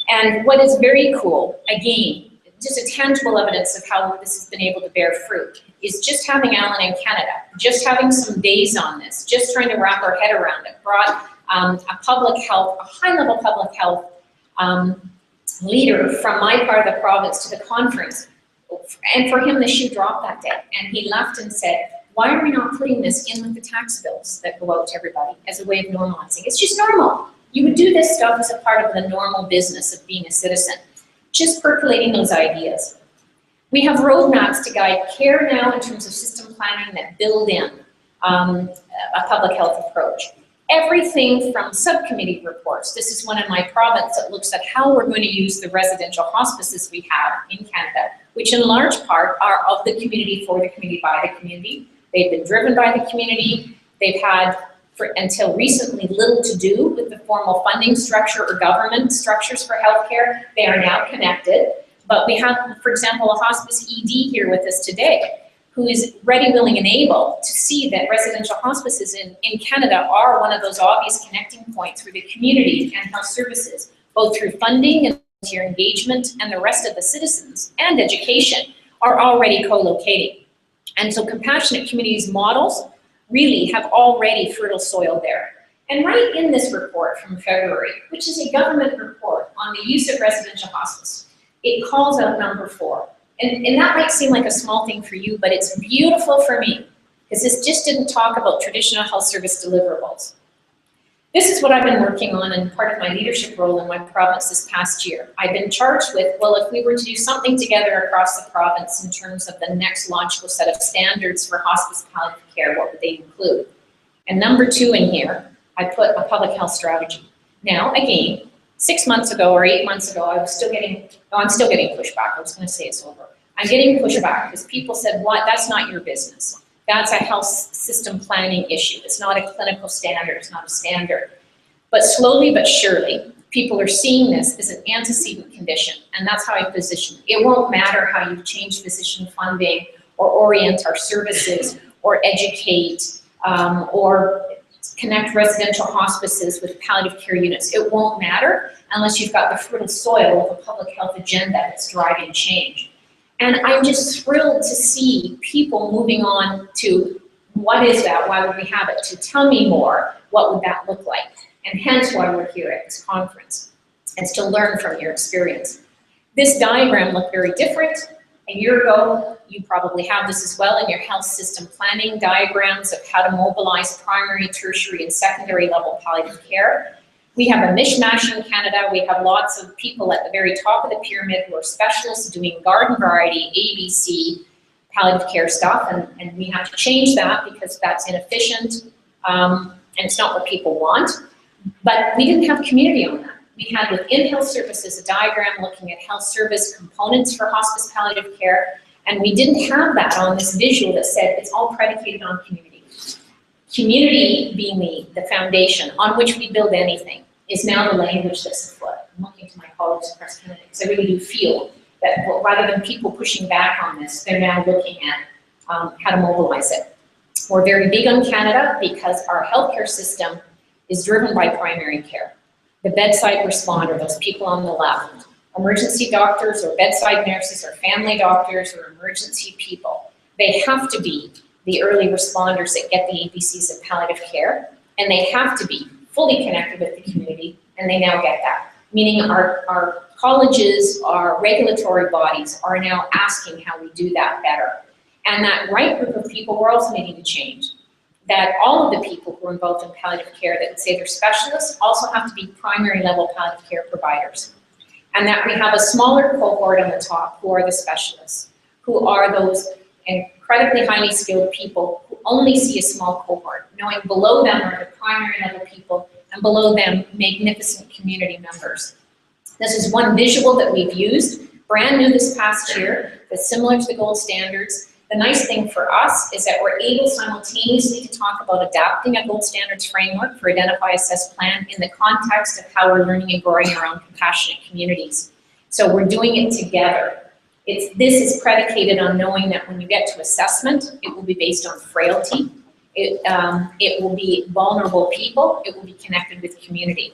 Speaker 2: And what is very cool, again, just a tangible evidence of how this has been able to bear fruit, is just having Alan in Canada, just having some days on this, just trying to wrap our head around it, brought a high-level public health leader from my part of the province to the conference. And for him, the shoe dropped that day. And he left and said, why are we not putting this in with the tax bills that go out to everybody as a way of normalizing? It's just normal. You would do this stuff as a part of the normal business of being a citizen. Just percolating those ideas. We have roadmaps to guide care now in terms of system planning that build in a public health approach. Everything from subcommittee reports. This is one in my province that looks at how we're going to use the residential hospices we have in Canada, which in large part are of the community, for the community, by the community. They've been driven by the community. They've had, until recently, little to do with the formal funding structure or government structures for healthcare. They are now connected. But we have, for example, a hospice ED here with us today, who is ready, willing, and able to see that residential hospices in Canada are one of those obvious connecting points for the community and health services, both through funding and volunteer engagement, and the rest of the citizens and education are already co-locating. And so compassionate communities models really have already fertile soil there. And right in this report from February, which is a government report on the use of residential hospice, it calls out number 4. And that might seem like a small thing for you, but it's beautiful for me, because this just didn't talk about traditional health service deliverables. This is what I've been working on in part of my leadership role in my province this past year. I've been charged with, well, if we were to do something together across the province in terms of the next logical set of standards for hospice palliative care, what would they include? And number 2 in here, I put a public health strategy. Now, again, 6 months ago or 8 months ago, I'm still getting pushback. I was going to say it's over. I'm getting pushback because people said, what? That's not your business. That's a health system planning issue. It's not a clinical standard. It's not a standard. But slowly but surely, people are seeing this as an antecedent condition, and that's how I position it. It won't matter how you change physician funding or orient our services or educate or connect residential hospices with palliative care units. It won't matter unless you've got the fertile soil of a public health agenda that's driving change. And I'm just thrilled to see people moving on to what is that, why would we have it, to tell me more, what would that look like? And hence why we're here at this conference, is to learn from your experience. This diagram looked very different. A year ago, you probably have this as well in your health system planning diagrams of how to mobilize primary, tertiary, and secondary level palliative care. We have a mishmash in Canada. We have lots of people at the very top of the pyramid who are specialists doing garden variety, ABC, palliative care stuff, and we have to change that because that's inefficient and it's not what people want. But we didn't have community on that. We had within health services a diagram looking at health service components for hospice palliative care, and we didn't have that on this visual that said it's all predicated on community. Community being the foundation on which we build anything is now the language that's afoot. I'm looking to my colleagues across Canada because I really do feel that rather than people pushing back on this, they're now looking at how to mobilize it. We're very big on Canada because our healthcare system is driven by primary care. The bedside responder, those people on the left, emergency doctors or bedside nurses or family doctors or emergency people, they have to be the early responders that get the ABCs of palliative care, and they have to be fully connected with the community, and they now get that. Meaning our colleges, our regulatory bodies are now asking how we do that better. And that right group of people, we're also needing to change. That all of the people who are involved in palliative care that would say they're specialists also have to be primary level palliative care providers. And that we have a smaller cohort on the top who are the specialists, who are those incredibly highly skilled people who only see a small cohort, knowing below them are the primary level people and below them, magnificent community members. This is one visual that we've used, brand new this past year, that's similar to the gold standards. The nice thing for us is that we're able simultaneously to talk about adapting a gold standards framework for identify, assess, plan in the context of how we're learning and growing our own compassionate communities. So we're doing it together. This is predicated on knowing that when you get to assessment, it will be based on frailty. It will be vulnerable people. It will be connected with community.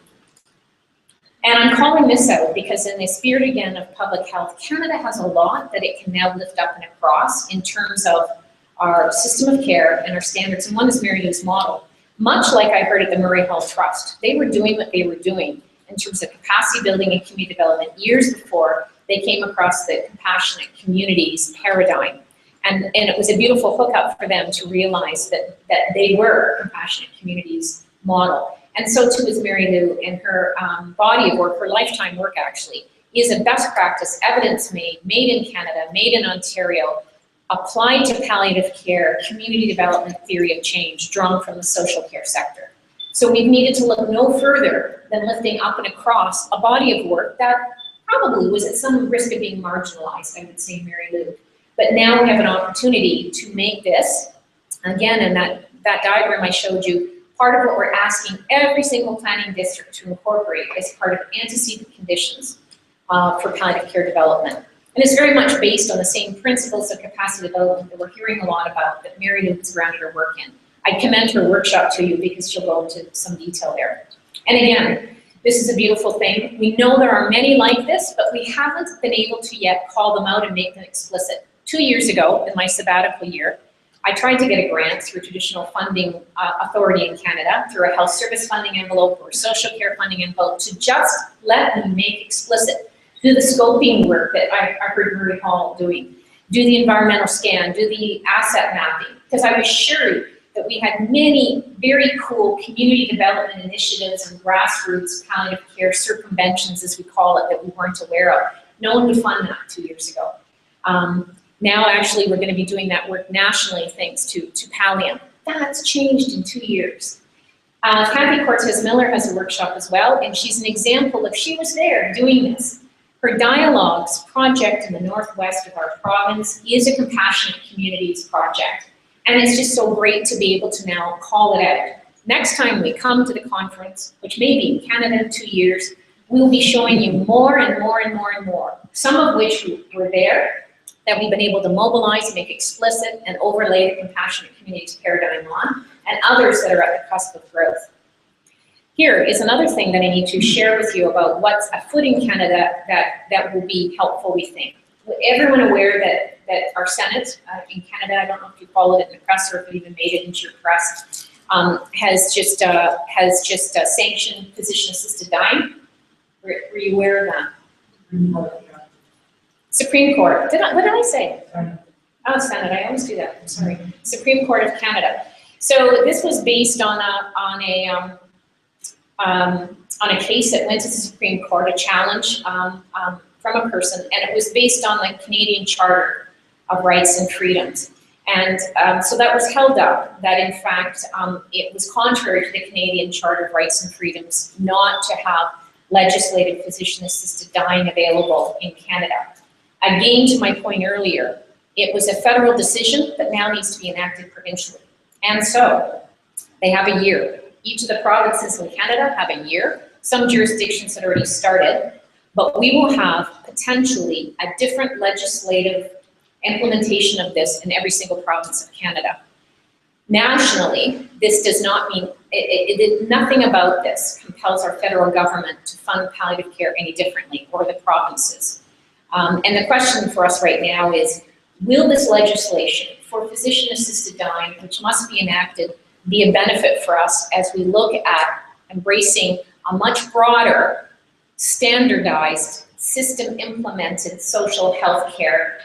Speaker 2: And I'm calling this out because in the spirit, again, of public health, Canada has a lot that it can now lift up and across in terms of our system of care and our standards, and one is Mary Lou's model. Much like I heard at the Murray Health Trust, they were doing what they were doing in terms of capacity building and community development years before they came across the compassionate communities paradigm. And it was a beautiful hookup for them to realize that they were compassionate communities model. And so too is Mary Lou, and her body of work, her lifetime work actually, is a best practice, evidence made in Canada, made in Ontario, applied to palliative care, community development theory of change, drawn from the social care sector. So we've needed to look no further than lifting up and across a body of work that probably was at some risk of being marginalized, I would say, Mary Lou. But now we have an opportunity to make this, again, in that diagram I showed you, part of what we're asking every single planning district to incorporate as part of antecedent conditions for palliative care development. And it's very much based on the same principles of capacity development that we're hearing a lot about that Mary Lou has grounded her work in. I commend her workshop to you because she'll go into some detail there. And again, this is a beautiful thing. We know there are many like this, but we haven't been able to yet call them out and make them explicit. 2 years ago, in my sabbatical year, I tried to get a grant through traditional funding authority in Canada, through a health service funding envelope or social care funding envelope, to just let me make explicit, do the scoping work that I heard Murray Hall doing, do the environmental scan, do the asset mapping, because I was sure that we had many very cool community development initiatives and grassroots palliative care circumventions, as we call it, that we weren't aware of. No one would fund that 2 years ago. Now, actually, we're going to be doing that work nationally thanks to Pallium. That's changed in 2 years. Kathy Cortez-Miller has a workshop as well, and she's an example of, she was there doing this. Her Dialogues project in the northwest of our province is a compassionate communities project. And it's just so great to be able to now call it out. Next time we come to the conference, which may be in Canada in 2 years, we'll be showing you more and more and more and more, some of which were there, that we've been able to mobilize, make explicit, and overlay the compassionate communities paradigm on, and others that are at the cusp of growth. Here is another thing that I need to share with you about what's afoot in Canada that will be helpful, we think. Everyone aware that our Senate in Canada, I don't know if you followed it in the press or if it even made it into your press, has just sanctioned physician-assisted dying. Were you aware of that? Supreme Court. What did I say? Oh, Senate. I always do that. I'm sorry. Supreme Court of Canada. So this was based on a case that went to the Supreme Court, a challenge from a person, and it was based on the Canadian Charter of Rights and Freedoms. And so that was held up, that in fact it was contrary to the Canadian Charter of Rights and Freedoms not to have legislated physician-assisted dying available in Canada. Again, to my point earlier, it was a federal decision that now needs to be enacted provincially. And so they have a year. Each of the provinces in Canada have a year. Some jurisdictions had already started, but we will have potentially a different legislative implementation of this in every single province of Canada. Nationally, this does not mean, nothing about this compels our federal government to fund palliative care any differently, or the provinces. And the question for us right now is, will this legislation for physician-assisted dying, which must be enacted, be a benefit for us as we look at embracing a much broader, standardized, system-implemented social health care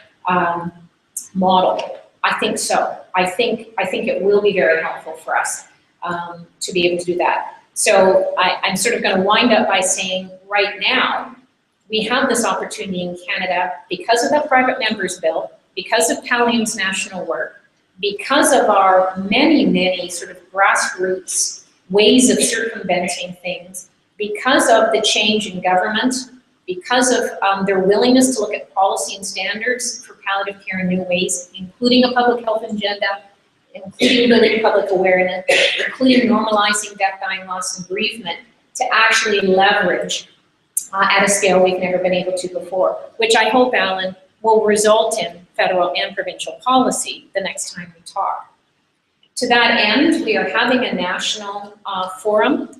Speaker 2: model? I think so. I think it will be very helpful for us to be able to do that. So I'm sort of going to wind up by saying right now, we have this opportunity in Canada because of the private members bill, because of Pallium's national work, because of our many, many sort of grassroots ways of circumventing things because of the change in government, because of their willingness to look at policy and standards for palliative care in new ways, including a public health agenda, including building public awareness, including normalizing death, dying, loss, and bereavement, to actually leverage at a scale we've never been able to before, which I hope, Alan, will result in federal and provincial policy the next time we talk. To that end, we are having a national forum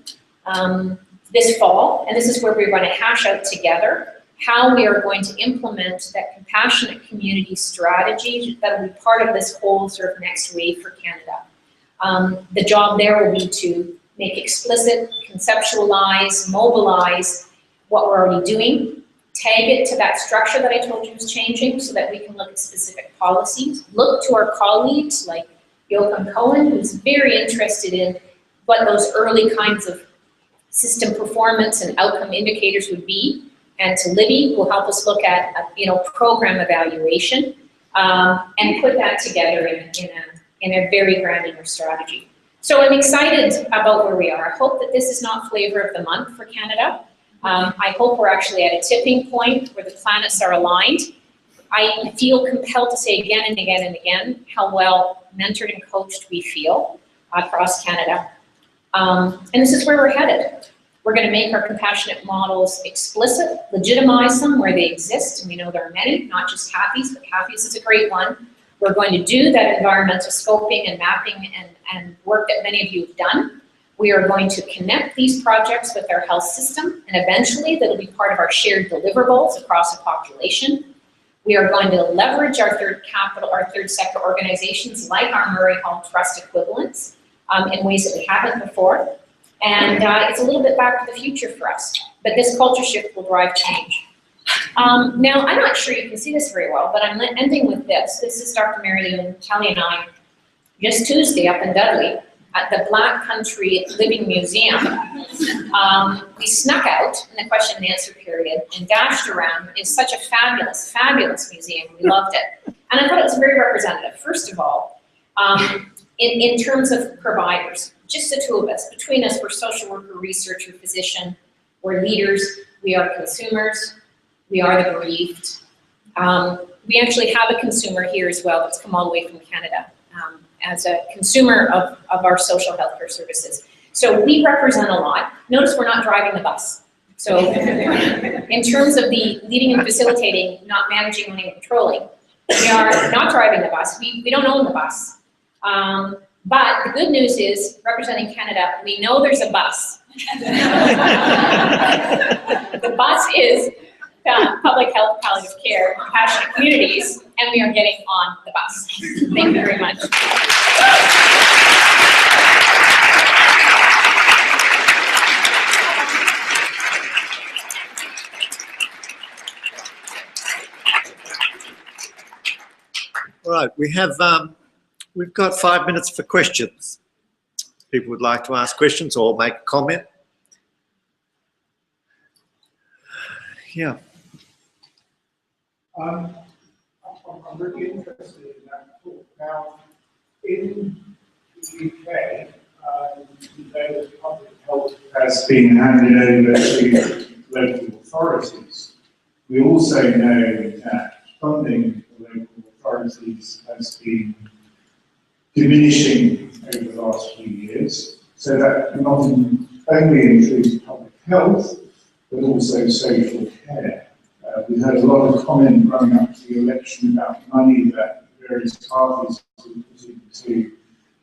Speaker 2: this fall, and this is where we're going to hash out together how we are going to implement that compassionate community strategy that will be part of this whole sort of next wave for Canada. The job there will be to make explicit, conceptualize, mobilize what we're already doing, tag it to that structure that I told you was changing so that we can look at specific policies, look to our colleagues like Joachim Cohen, who's very interested in what those early kinds of system performance and outcome indicators would be, and to Libby, who will help us look at program evaluation and put that together in a very granular strategy. So I'm excited about where we are. I hope that this is not flavor of the month for Canada. I hope we're actually at a tipping point where the planets are aligned. I feel compelled to say again and again and again how well mentored and coached we feel across Canada. And this is where we're headed. We're going to make our compassionate models explicit, legitimize them where they exist, and we know there are many, not just CAFES, but CAFES is a great one. We're going to do that environmental scoping and mapping and work that many of you have done. We are going to connect these projects with our health system, and eventually that'll be part of our shared deliverables across the population. We are going to leverage our third sector organizations like our Murray Hall Trust equivalents in ways that we haven't before. And it's a little bit back to the future for us, but this culture shift will drive change. Now, I'm not sure you can see this very well, but I'm ending with this. This is Dr. Mary Lou, Kelly, and I, just Tuesday up in Dudley at the Black Country Living Museum. We snuck out in the question and answer period and dashed around. It's such a fabulous, fabulous museum. We loved it. And I thought it was very representative. First of all, in terms of providers, just the two of us. Between us, we're social worker, researcher, physician, we're leaders, we are consumers, we are the bereaved. We actually have a consumer here as well that's come all the way from Canada as a consumer of our social health care services. So we represent a lot. Notice we're not driving the bus. So in terms of the leading and facilitating, not managing, owning, and controlling, we are not driving the bus. We don't own the bus. But the good news is, representing Canada, we know there's a bus. The bus is public health, palliative care, compassionate communities, and we are getting on the bus. Thank you very much.
Speaker 3: All right, we've got 5 minutes for questions. People would like to ask questions or make a comment. Yeah.
Speaker 4: I'm really interested in that talk. Now, in the UK, the public health has been handed over to local authorities. We also know that funding for local authorities has been diminishing over the last few years, so that not only includes public health, but also social care. We heard a lot of comment running up to the election about money that various parties were putting to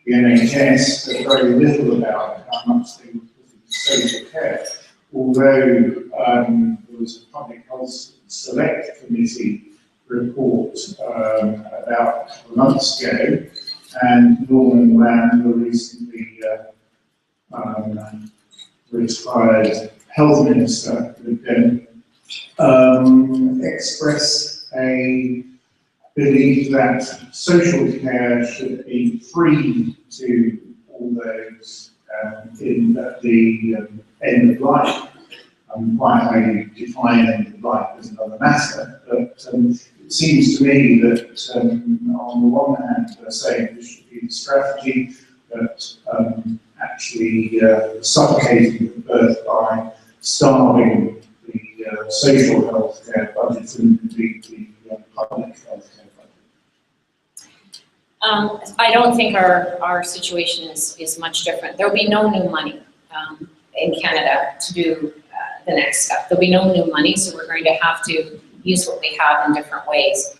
Speaker 4: the NHS, but very little about how much they were putting to social care. Although there was a Public Health Select Committee report about a couple of months ago, and Norman Lamb, the recently retired health minister, expressed a belief that social care should be free to all those in the end of life. Quite how you define end of life is another matter, but it seems to me that on the one hand they're saying this should be the strategy, that actually suffocating the birth by starving the social health care budget and indeed the public health care budget?
Speaker 2: I don't think our situation is much different. There'll be no new money in Canada to do the next step. There'll be no new money, so we're going to have to use what we have in different ways.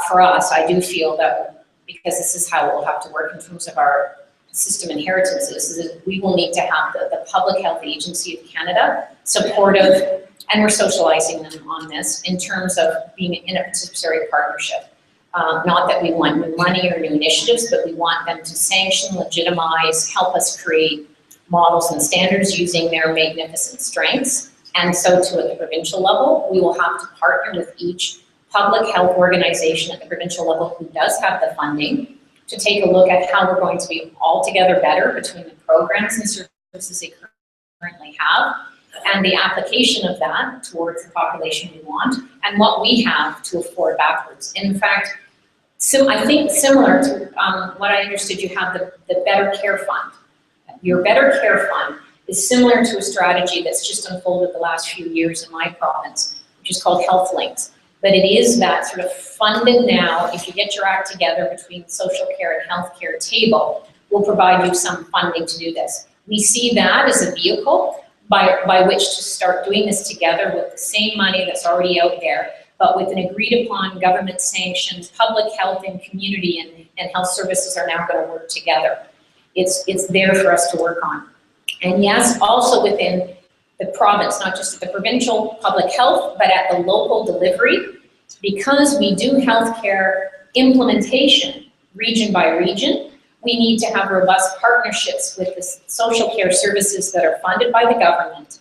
Speaker 2: For us, I do feel that because this is how we'll have to work in terms of our system inheritances, is that we will need to have the Public Health Agency of Canada supportive, and we're socializing them on this in terms of being in a participatory partnership. Not that we want new money or new initiatives, but we want them to sanction, legitimize, help us create models and standards using their magnificent strengths. And so too at the provincial level, we will have to partner with each public health organization at the provincial level who does have the funding to take a look at how we're going to be all together better between the programs and services they currently have and the application of that towards the population we want and what we have to afford backwards. And in fact, I think similar to what I understood, you have the Better Care Fund. Your Better Care Fund is similar to a strategy that's just unfolded the last few years in my province, which is called Health Links. But it is that sort of funded now, if you get your act together between social care and healthcare table, will provide you some funding to do this. We see that as a vehicle by which to start doing this together with the same money that's already out there, but with an agreed upon government sanctioned public health and community and health services are now going to work together. It's there for us to work on. And yes, also within the province, not just at the provincial public health, but at the local delivery, because we do healthcare implementation region by region, we need to have robust partnerships with the social care services that are funded by the government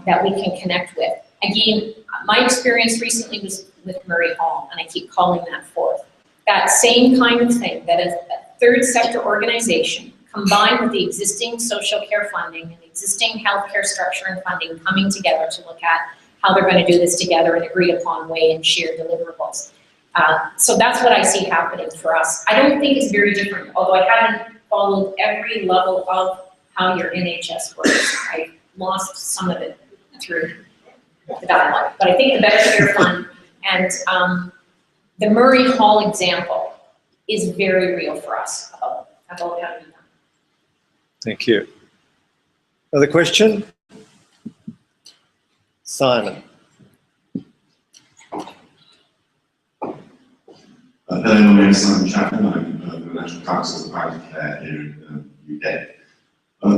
Speaker 2: that we can connect with. Again, my experience recently was with Murray Hall, and I keep calling that forth. That same kind of thing, that a third sector organization combined with the existing social care funding and existing healthcare structure and funding coming together to look at how they're going to do this together in an agreed upon way and share deliverables. So that's what I see happening for us. I don't think it's very different, although I haven't followed every level of how your NHS works. I lost some of it through the dialogue. But I think the Better Care Fund and the Murray Hall example is very real for us about how to do that.
Speaker 3: Thank you. Another question? Simon.
Speaker 5: Hello, my name is Simon Chapman. I'm the National Council for Palliative Care here in the UK.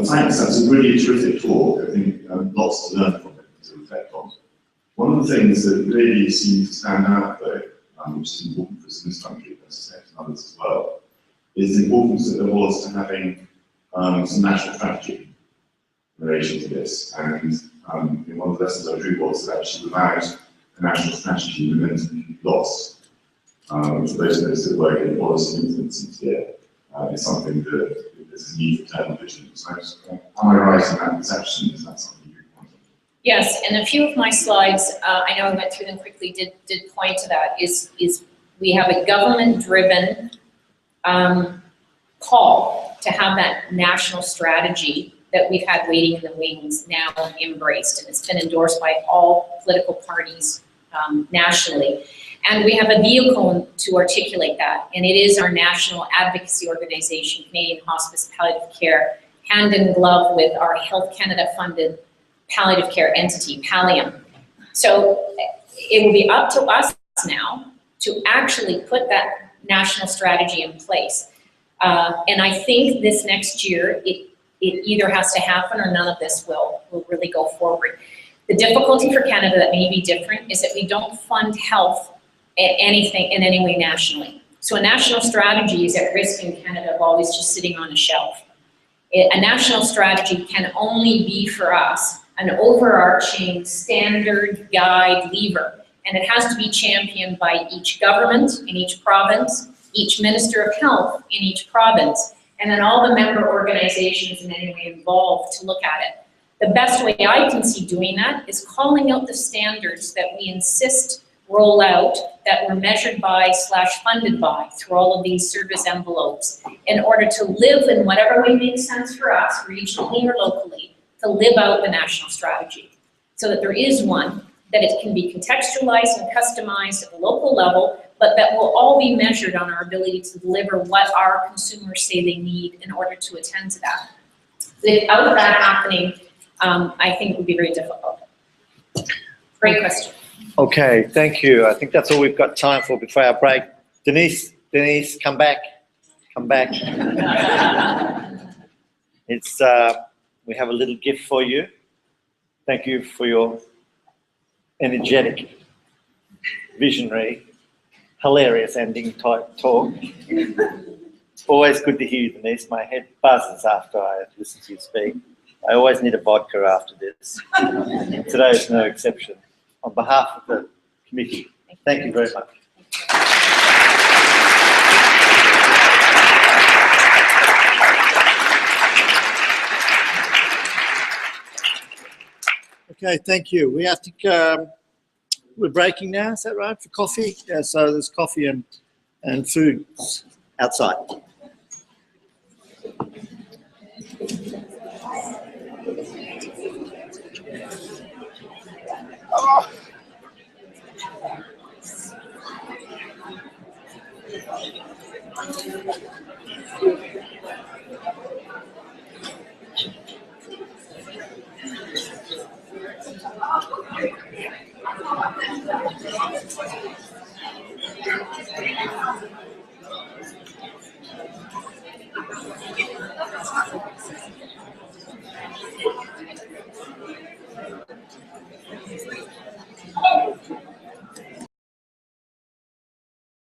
Speaker 5: Thanks, that's a really terrific talk. I think lots to learn from it to reflect on. One of the things that really seems to stand out, though, which is important for us in this country, I suspect and others as well, is the importance that there was to having some national strategy in relation to this. And one of the lessons I drew was that actually without a national strategy, momentum lost. Which for those of us that work in policy influence here is something that there's a need for eternal vigilance. So, am I right in that perception? Is that something you point to?
Speaker 2: Yes, and a few of my slides, I know I went through them quickly, did point to that, is we have a government-driven call to have that national strategy that we've had waiting in the wings now embraced, and it's been endorsed by all political parties nationally. And we have a vehicle to articulate that, and it is our national advocacy organization, Canadian Hospice Palliative Care, hand in glove with our Health Canada funded palliative care entity, Palliative. So it will be up to us now to actually put that national strategy in place. And I think this next year, it either has to happen or none of this will really go forward. The difficulty for Canada that may be different is that we don't fund health anything in any way nationally. So a national strategy is at risk in Canada of always just sitting on a shelf. A national strategy can only be for us an overarching standard guide lever, and it has to be championed by each government in each province, each minister of health in each province, and then all the member organizations in any way involved to look at it. The best way I can see doing that is calling out the standards that we insist roll out that were measured by / funded by through all of these service envelopes in order to live in whatever way makes sense for us, regionally or locally, to live out the national strategy. So that there is one, that it can be contextualized and customized at the local level, but that will all be measured on our ability to deliver what our consumers say they need in order to attend to that. Without that happening, I think it would be very difficult. Great question.
Speaker 3: Okay, thank you. I think that's all we've got time for before our break. Denise, come back. It's, we have a little gift for you. Thank you for your energetic, visionary, hilarious ending type talk. Always good to hear you, Denise. My head buzzes after I listen to you speak. I always need a vodka after this. Today is no exception. On behalf of the committee, thank you very much. Okay, thank you. We have to, we're breaking now, is that right, for coffee? Yeah, so there's coffee and food outside. Oh.